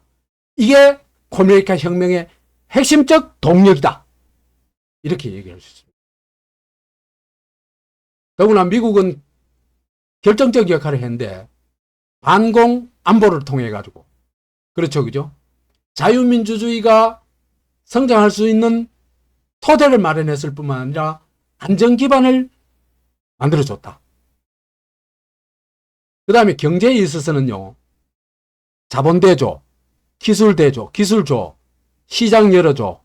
이게 코메리카 혁명의 핵심적 동력이다. 이렇게 얘기할 수 있습니다. 더구나 미국은 결정적 역할을 했는데 반공 안보를 통해 가지고, 그렇죠, 그죠? 자유민주주의가 성장할 수 있는 토대를 마련했을 뿐만 아니라 안전 기반을 만들어줬다. 그 다음에 경제에 있어서는요, 자본 대조, 기술 대조, 기술 줘, 시장 열어줘.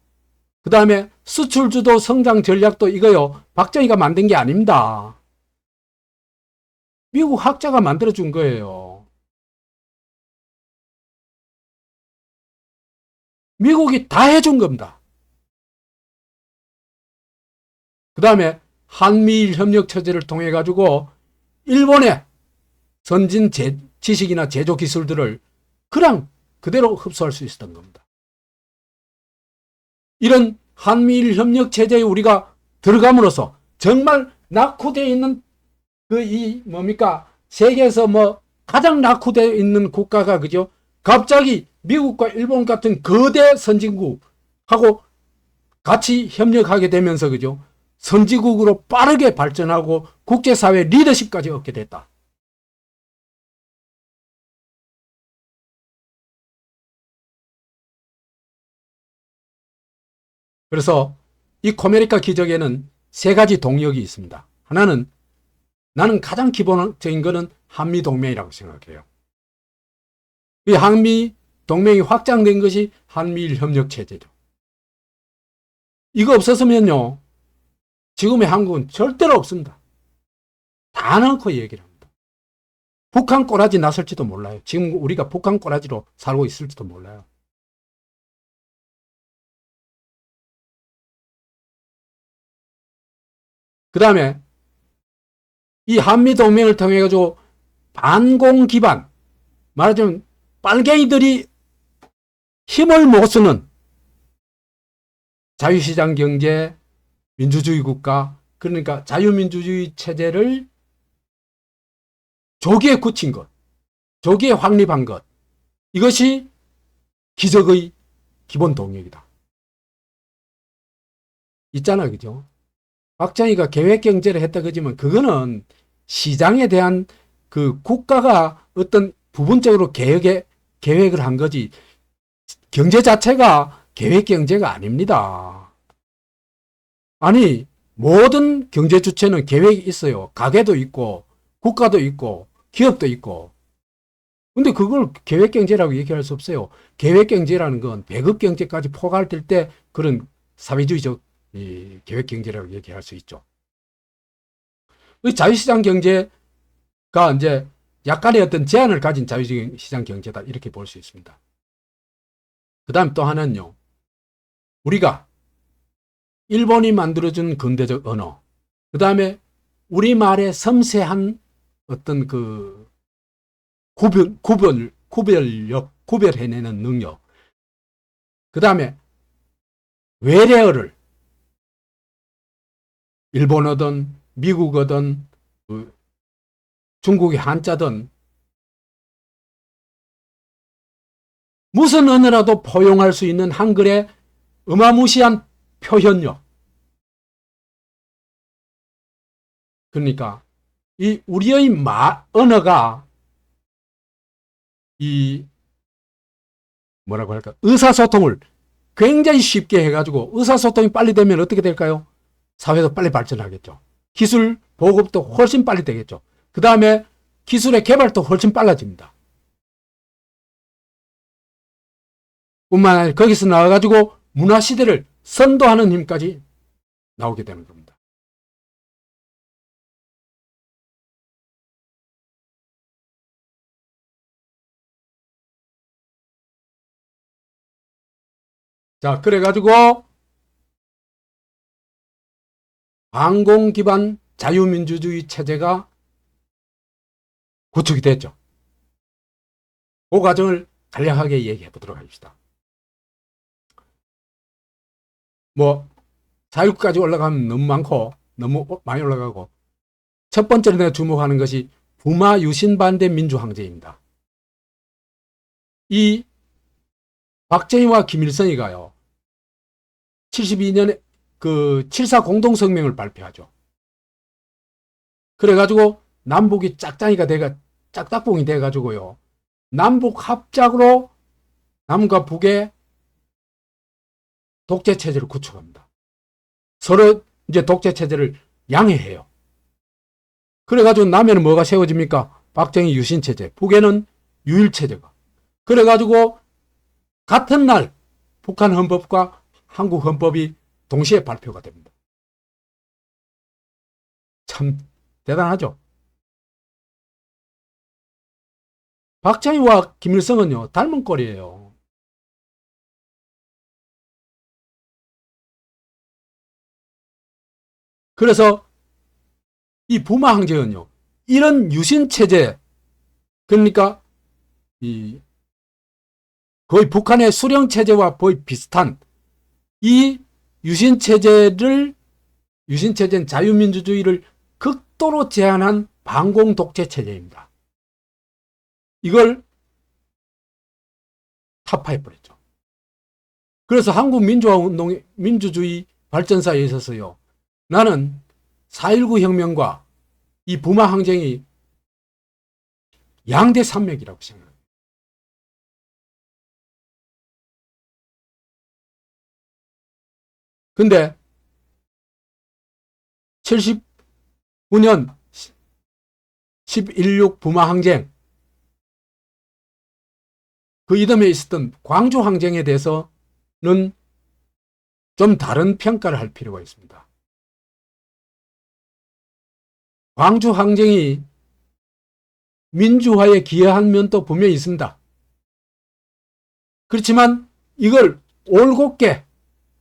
그 다음에 수출 주도 성장 전략도 이거요, 박정희가 만든 게 아닙니다. 미국 학자가 만들어준 거예요. 미국이 다 해준 겁니다. 그 다음에 한미일 협력 체제를 통해 가지고 일본의 선진 지식이나 제조 기술들을 그냥 그대로 흡수할 수 있었던 겁니다. 이런 한미일 협력 체제에 우리가 들어감으로써 정말 낙후되어 있는 뭡니까? 세계에서 가장 낙후되어 있는 국가가 그죠? 갑자기 미국과 일본 같은 거대 선진국하고 같이 협력하게 되면서 그죠? 선진국으로 빠르게 발전하고 국제사회 리더십까지 얻게 됐다. 그래서 이 코메리카 기적에는 세 가지 동력이 있습니다. 하나는 나는 가장 기본적인 것은 한미동맹이라고 생각해요. 이 한미동맹이 확장된 것이 한미일 협력체제죠. 이거 없었으면요, 지금의 한국은 절대로 없습니다. 다 넣고 얘기를 합니다. 북한 꼬라지 나설지도 몰라요. 지금 우리가 북한 꼬라지로 살고 있을지도 몰라요. 그 다음에 이 한미동맹을 통해 가지고 반공 기반, 말하자면 빨갱이들이 힘을 못 쓰는 자유시장 경제, 민주주의 국가, 그러니까 자유민주주의 체제를 조기에 굳힌 것, 조기에 확립한 것, 이것이 기적의 기본 동력이다. 있잖아, 그죠? 박정희가 계획경제를 했다 그러지만 그거는 시장에 대한 그 국가가 어떤 부분적으로 계획을 한 거지, 경제 자체가 계획경제가 아닙니다. 아니, 모든 경제 주체는 계획이 있어요. 가게도 있고, 국가도 있고, 기업도 있고. 근데 그걸 계획경제라고 얘기할 수 없어요. 계획경제라는 건 배급경제까지 포괄될 때 그런 사회주의적 계획경제라고 얘기할 수 있죠. 자유시장 경제가 이제 약간의 어떤 제한을 가진 자유시장 경제다, 이렇게 볼 수 있습니다. 그 다음 또 하나는요, 우리가 일본이 만들어준 근대적 언어, 그 다음에 우리말의 섬세한 어떤 그 구별해내는 능력, 그 다음에 외래어를 일본어든 미국어든 중국의 한자든 무슨 언어라도 포용할 수 있는 한글의 어마무시한 표현력. 그러니까 이 우리의 언어가 이 뭐라고 할까, 의사소통을 굉장히 쉽게 해가지고 의사소통이 빨리 되면 어떻게 될까요? 사회도 빨리 발전하겠죠. 기술 보급도 훨씬 빨리 되겠죠. 그 다음에 기술의 개발도 훨씬 빨라집니다. 뿐만 아니라 거기서 나와가지고 문화시대를 선도하는 힘까지 나오게 되는 겁니다. 자, 그래가지고 반공 기반 자유민주주의 체제가 구축이 됐죠. 그 과정을 간략하게 얘기해 보도록 합시다. 자유까지 올라가면 너무 많고 너무 많이 올라가고, 첫 번째로 내가 주목하는 것이 부마 유신 반대 민주항쟁입니다. 이 박정희와 김일성이가요, 72년에 그 7.4 공동성명을 발표하죠. 그래가지고 남북이 짝짝꿍이 돼가지고요, 남북 합작으로 남과 북의 독재 체제를 구축합니다. 서로 이제 독재 체제를 양해해요. 그래가지고 남에는 뭐가 세워집니까? 박정희 유신 체제, 북에는 유일 체제가. 그래가지고 같은 날 북한 헌법과 한국 헌법이 동시에 발표가 됩니다. 참 대단하죠. 박정희와 김일성은요, 닮은 꼴이에요. 그래서 이 부마 항쟁은요, 이런 유신 체제, 그러니까 이 거의 북한의 수령 체제와 거의 비슷한 이 유신 체제는 자유민주주의를 극도로 제한한 반공 독재 체제입니다. 이걸 타파해버렸죠. 그래서 한국 민주화운동, 민주주의 발전사에 있어서요, 나는 4.19 혁명과 이 부마 항쟁이 양대 산맥이라고 생각합니다. 근데 79년 11.6 부마 항쟁, 그 이듬해 있었던 광주 항쟁에 대해서는 좀 다른 평가를 할 필요가 있습니다. 광주 항쟁이 민주화에 기여한 면도 분명히 있습니다. 그렇지만 이걸 올곧게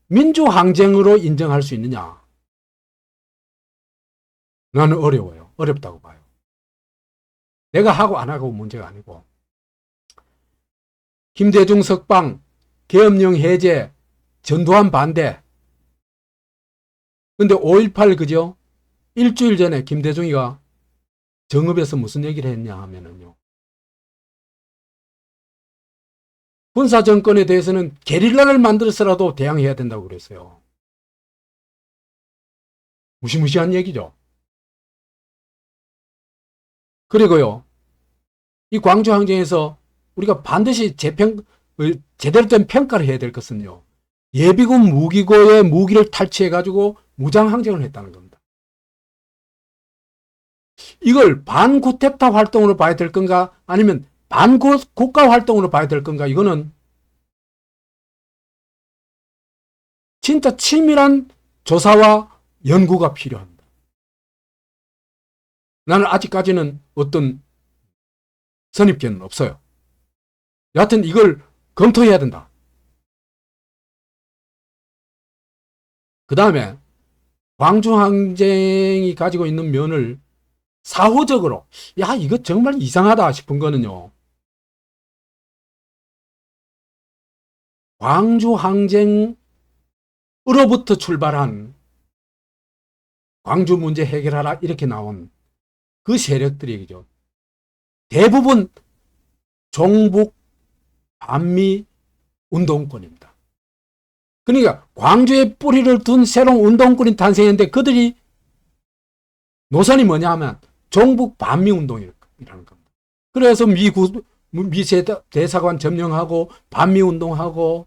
민주항쟁으로 인정할 수 있느냐? 나는 어려워요. 어렵다고 봐요. 내가 하고 안 하고 문제가 아니고, 김대중 석방, 계엄령 해제, 전두환 반대. 근데 5.18 그죠? 일주일 전에 김대중이가 정읍에서 무슨 얘기를 했냐 하면은요, 군사정권에 대해서는 게릴라를 만들어서라도 대항해야 된다고 그랬어요. 무시무시한 얘기죠. 그리고요, 이 광주항쟁에서 우리가 반드시 제대로 된 평가를 해야 될 것은요, 예비군 무기고의 무기를 탈취해가지고 무장항쟁을 했다는 겁니다. 이걸 반구테타 활동으로 봐야 될 건가, 아니면 반국가 활동으로 봐야 될 건가, 이거는 진짜 치밀한 조사와 연구가 필요합니다. 나는 아직까지는 어떤 선입견은 없어요. 여하튼 이걸 검토해야 된다. 그 다음에 광주항쟁이 가지고 있는 면을 사후적으로, 야, 이거 정말 이상하다 싶은 거는요, 광주항쟁으로부터 출발한 광주 문제 해결하라 이렇게 나온 그 세력들이죠. 대부분 종북 반미 운동권입니다. 그러니까 광주에 뿌리를 둔 새로운 운동권이 탄생했는데 그들이 노선이 뭐냐 하면 종북 반미 운동이라는 겁니다. 그래서 미 대사관 점령하고 반미 운동하고,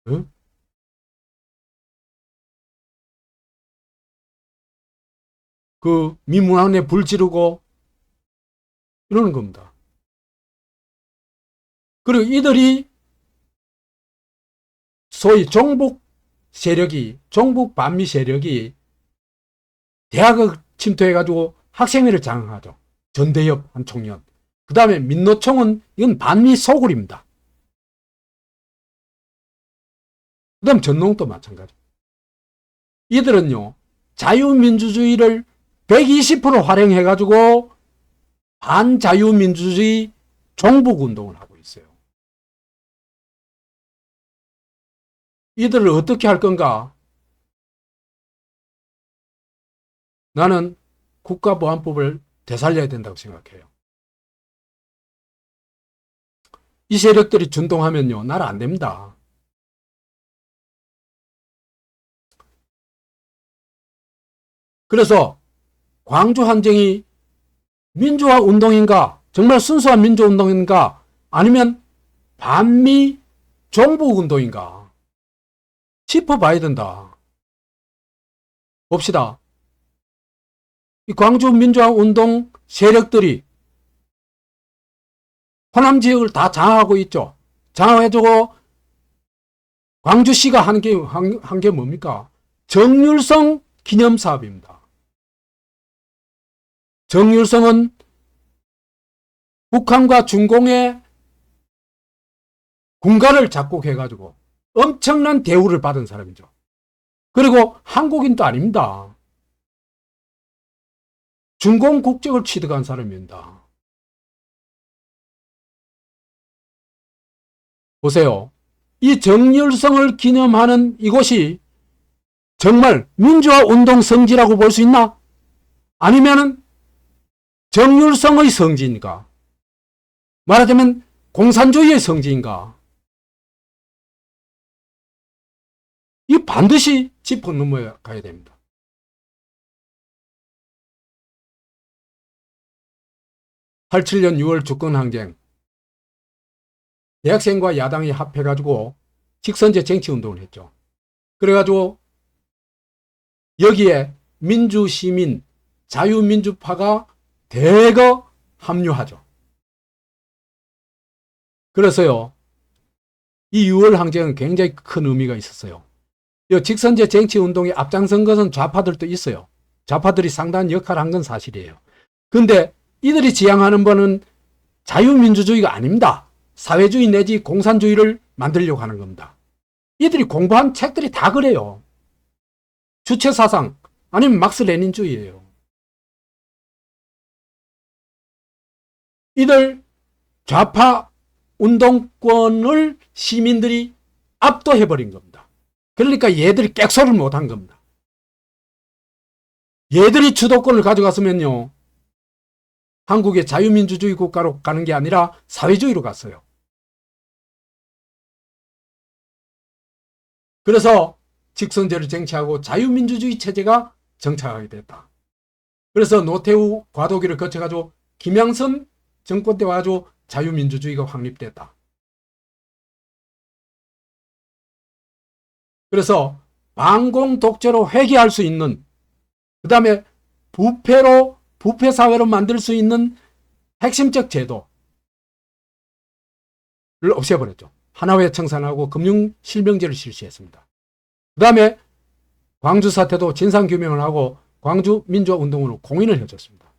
응? 그 미문안에 불 지르고 이러는 겁니다. 그리고 이들이 소위 종북 반미 세력이 대학을 침투해가지고 학생회를 장악하죠. 전대엽 한 총련. 그 다음에 민노총은 이건 반미 소굴입니다. 그 다음 전농도 마찬가지. 이들은요, 자유민주주의를 120% 활용해가지고 반자유민주주의 종북운동을 하고 있어요. 이들을 어떻게 할 건가? 나는 국가보안법을 되살려야 된다고 생각해요. 이 세력들이 준동하면요, 나라 안 됩니다. 그래서 광주항쟁이 민주화 운동인가, 정말 순수한 민주화 운동인가, 아니면 반미 종북 운동인가 짚어봐야 된다. 봅시다. 이 광주 민주화 운동 세력들이 호남 지역을 다 장악하고 있죠. 장악해주고 광주시가 한 게 뭡니까? 정률성 기념사업입니다. 정률성은 북한과 중공의 군가를 작곡해가지고 엄청난 대우를 받은 사람이죠. 그리고 한국인도 아닙니다. 중공 국적을 취득한 사람입니다. 보세요. 이 정율성을 기념하는 이곳이 정말 민주화 운동 성지라고 볼 수 있나? 아니면은 정율성의 성지인가? 말하자면 공산주의의 성지인가? 이 반드시 짚어 넘어가야 됩니다. (87년 6월) 주권항쟁, 대학생과 야당이 합해가지고 직선제 쟁취운동을 했죠. 그래가지고 여기에 민주시민, 자유민주파가 대거 합류하죠. 그래서요, 이 6월 항쟁은 굉장히 큰 의미가 있었어요. 이 직선제 쟁취운동에 앞장선 것은 좌파들도 있어요. 좌파들이 상당한 역할을 한 건 사실이에요. 근데 이들이 지향하는 바는 자유민주주의가 아닙니다. 사회주의 내지 공산주의를 만들려고 하는 겁니다. 이들이 공부한 책들이 다 그래요. 주체사상 아니면 막스 레닌주의예요. 이들 좌파 운동권을 시민들이 압도해버린 겁니다. 그러니까 얘들이 객소를 못한 겁니다. 얘들이 주도권을 가져갔으면요, 한국의 자유민주주의 국가로 가는 게 아니라 사회주의로 갔어요. 그래서 직선제를 쟁취하고 자유민주주의 체제가 정착하게 됐다. 그래서 노태우 과도기를 거쳐가지고 김양선 정권 때 와가지고 자유민주주의가 확립됐다. 그래서 반공 독재로 회귀할 수 있는, 그 다음에 부패 사회로 만들 수 있는 핵심적 제도를 없애버렸죠. 하나회 청산하고 금융실명제를 실시했습니다. 그 다음에 광주 사태도 진상규명을 하고 광주 민주화운동으로 공인을 해줬습니다.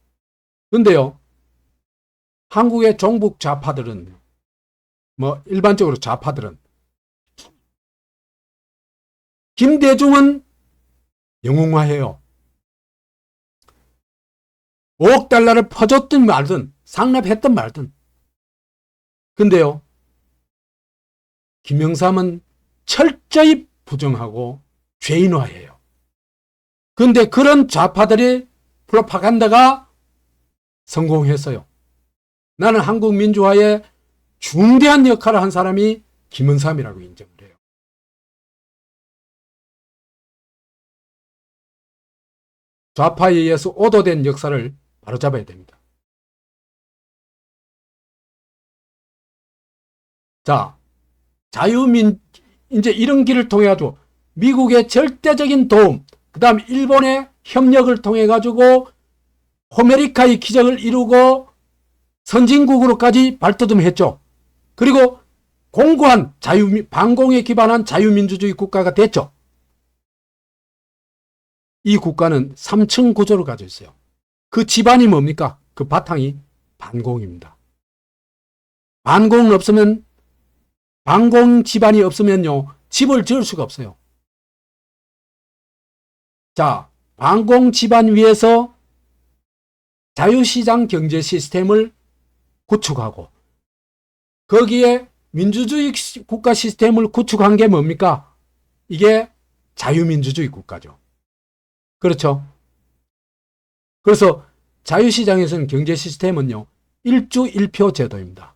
그런데요, 한국의 종북 좌파들은, 일반적으로 좌파들은, 김대중은 영웅화해요. 5억 달러를 퍼줬든 말든 상납했든 말든. 근데요, 김영삼은 철저히 부정하고 죄인화해요. 근데 그런 좌파들의 프로파간다가 성공했어요. 나는 한국 민주화에 중대한 역할을 한 사람이 김영삼이라고 인정을 해요. 좌파에 의해서 오도된 역사를 바로잡아야 됩니다. 자, 이제 이런 길을 통해 가지고 미국의 절대적인 도움, 그 다음 일본의 협력을 통해 가지고 호메리카의 기적을 이루고 선진국으로까지 발돋움했죠. 그리고 공고한 반공에 기반한 자유민주주의 국가가 됐죠. 이 국가는 3층 구조를 가지고 있어요. 그 집안이 뭡니까? 그 바탕이 반공입니다. 반공 집안이 없으면요, 집을 지을 수가 없어요. 자, 반공 집안 위에서 자유시장 경제 시스템을 구축하고 거기에 민주주의 국가 시스템을 구축한 게 뭡니까? 이게 자유민주주의 국가죠. 그렇죠? 그래서 자유시장에서는 경제 시스템은요, 일주 1표 제도입니다.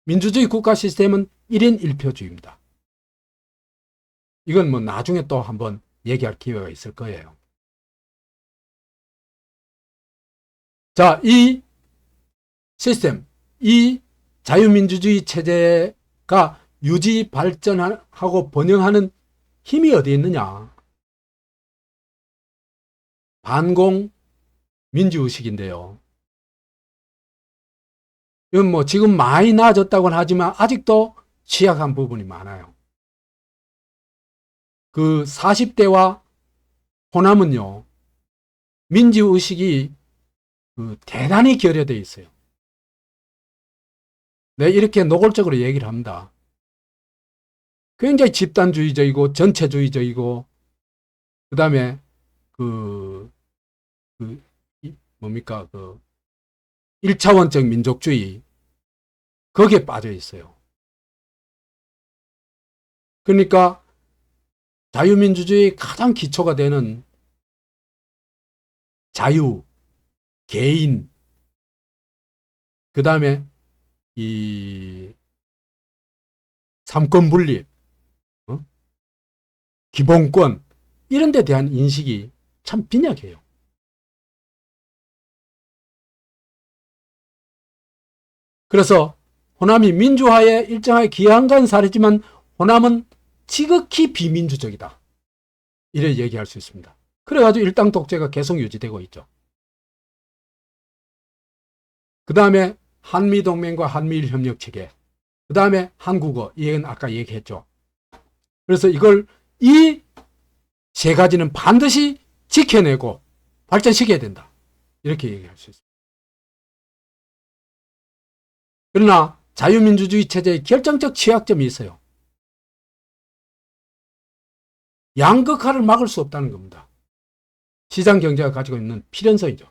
민주주의 국가 시스템은 1인 1표주의입니다. 이건 나중에 또 한번 얘기할 기회가 있을 거예요. 자, 이 시스템, 이 자유민주주의 체제가 유지, 발전하고 번영하는 힘이 어디 있느냐? 반공 민주의식인데요. 이건 지금 많이 나아졌다고는 하지만 아직도 취약한 부분이 많아요. 그 40대와 호남은요, 민주의식이 대단히 결여되어 있어요. 네, 이렇게 노골적으로 얘기를 합니다. 굉장히 집단주의적이고 전체주의적이고, 그 다음에 뭡니까? 그 1차원적 민족주의, 거기에 빠져 있어요. 그러니까 자유민주주의의 가장 기초가 되는 자유, 개인, 그 다음에 이 삼권 분립, 기본권, 이런 데 대한 인식이 참 빈약해요. 그래서 호남이 민주화에 일정하게 기여한 건 사례지만 호남은 지극히 비민주적이다. 이래 얘기할 수 있습니다. 그래가지고 일당 독재가 계속 유지되고 있죠. 그 다음에 한미동맹과 한미일협력체계, 그 다음에 한국어, 이건 아까 얘기했죠. 그래서 이 세 가지는 반드시 지켜내고 발전시켜야 된다. 이렇게 얘기할 수 있습니다. 그러나 자유민주주의 체제의 결정적 취약점이 있어요. 양극화를 막을 수 없다는 겁니다. 시장 경제가 가지고 있는 필연성이죠.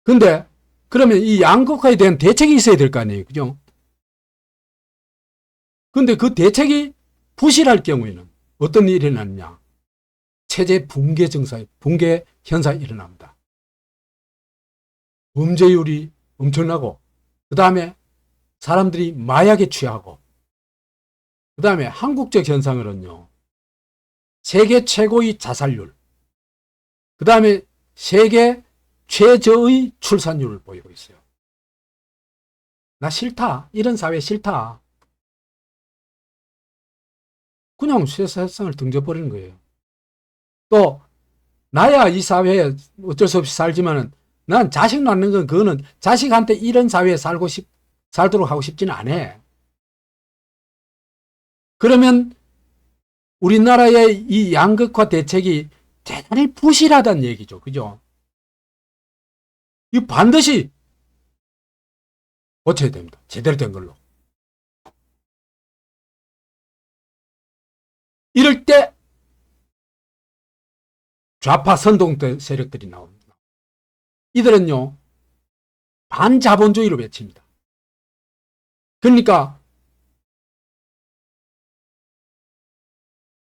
근데 그러면 이 양극화에 대한 대책이 있어야 될 거 아니에요. 그죠? 근데 그 대책이 부실할 경우에는 어떤 일이 일어나느냐? 체제 붕괴 증상, 붕괴 현상이 일어납니다. 범죄율이 엄청나고, 그 다음에 사람들이 마약에 취하고, 그 다음에 한국적 현상으로는요, 세계 최고의 자살률, 그 다음에 세계 최저의 출산율을 보이고 있어요. 나 싫다. 이런 사회 싫다. 그냥 세상을 등져버리는 거예요. 또 나야 이 사회에 어쩔 수 없이 살지만은 난 자식 낳는 건 그거는 자식한테 이런 사회에 살도록 하고 싶지는 않아. 그러면 우리나라의 이 양극화 대책이 대단히 부실하다는 얘기죠. 그죠? 이 반드시 고쳐야 됩니다. 제대로 된 걸로. 이럴 때 좌파 선동 세력들이 나옵니다. 이들은요, 반자본주의를 외칩니다. 그러니까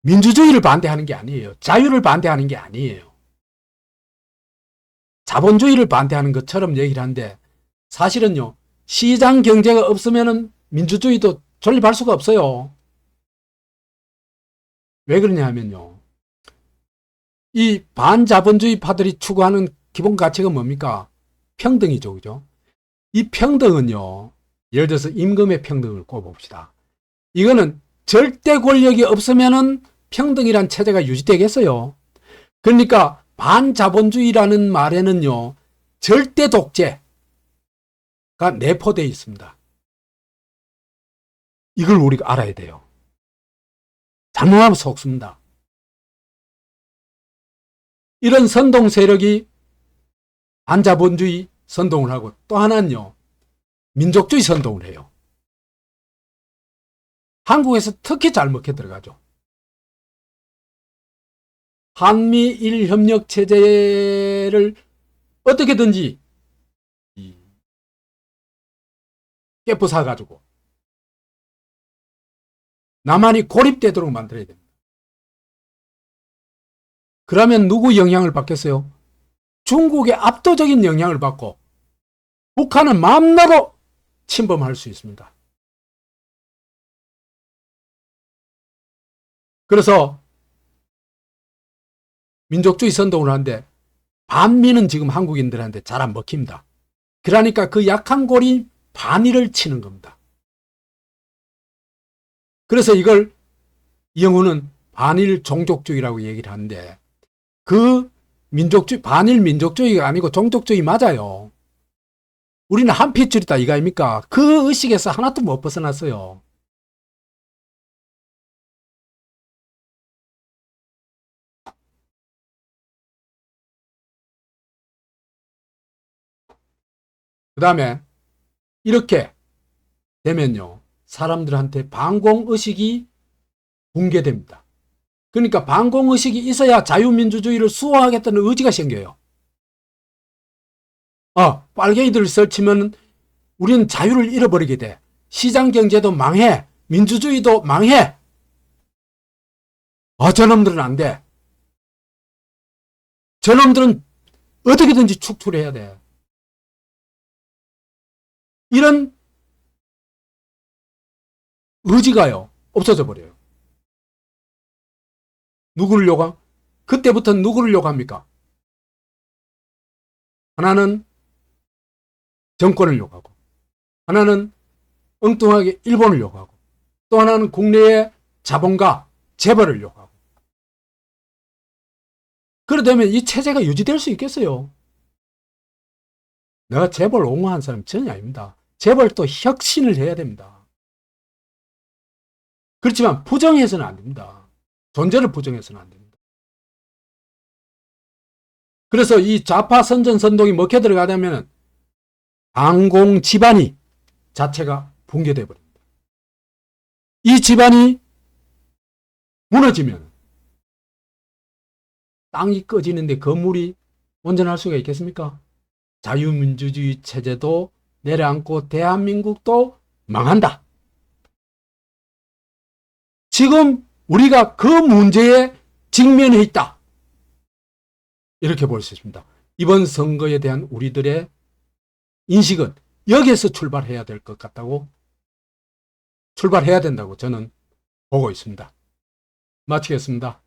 민주주의를 반대하는 게 아니에요. 자유를 반대하는 게 아니에요. 자본주의를 반대하는 것처럼 얘기를 하는데 사실은요, 시장 경제가 없으면 민주주의도 존립할 수가 없어요. 왜 그러냐 하면요, 이 반자본주의파들이 추구하는 기본 가치가 뭡니까? 평등이죠. 그죠? 이 평등은요, 예를 들어서 임금의 평등을 꼽아봅시다. 이거는 절대 권력이 없으면은 평등이란 체제가 유지되겠어요. 그러니까 반자본주의라는 말에는요, 절대 독재가 내포되어 있습니다. 이걸 우리가 알아야 돼요. 잘못하면 속습니다. 이런 선동 세력이 반자본주의 선동을 하고 또 하나는요, 민족주의 선동을 해요. 한국에서 특히 잘 먹혀 들어가죠. 한미일 협력 체제를 어떻게든지 깨부숴 가지고 남한이 고립되도록 만들어야 됩니다. 그러면 누구 영향을 받겠어요? 중국의 압도적인 영향을 받고 북한은 마음대로 침범할 수 있습니다. 그래서 민족주의 선동을 하는데 반미는 지금 한국인들한테 잘 안 먹힙니다. 그러니까 그 약한 골이 반일을 치는 겁니다. 그래서 이걸 이영훈은 반일 종족주의라고 얘기를 하는데 그 민족주의, 반일 민족주의가 아니고 종족주의 맞아요. 우리는 한 핏줄이다 이거 아닙니까? 그 의식에서 하나도 못 벗어났어요. 그 다음에 이렇게 되면요, 사람들한테 반공의식이 붕괴됩니다. 그러니까 반공의식이 있어야 자유민주주의를 수호하겠다는 의지가 생겨요. 빨갱이들을 설치면 우리는 자유를 잃어버리게 돼. 시장경제도 망해. 민주주의도 망해. 저놈들은 안 돼. 저놈들은 어떻게든지 축출해야 돼. 이런 의지가요, 없어져 버려요. 누구를 요구합니까? 그때부터 누구를 요구합니까? 하나는 정권을 요구하고, 하나는 엉뚱하게 일본을 요구하고, 또 하나는 국내의 자본가, 재벌을 요구하고. 그러다면 이 체제가 유지될 수 있겠어요? 내가 재벌 옹호한 사람 전혀 아닙니다. 재벌도 혁신을 해야 됩니다. 그렇지만 부정해서는 안 됩니다. 존재를 부정해서는 안 됩니다. 그래서 이 좌파 선전선동이 먹혀 들어가려면 반공 집안이 자체가 붕괴되어 버립니다. 이 집안이 무너지면 땅이 꺼지는데 건물이 온전할 수가 있겠습니까? 자유민주주의 체제도 내려앉고 대한민국도 망한다. 지금 우리가 그 문제에 직면해 있다. 이렇게 볼 수 있습니다. 이번 선거에 대한 우리들의 인식은 여기에서 출발해야 될 것 같다고, 출발해야 된다고 저는 보고 있습니다. 마치겠습니다.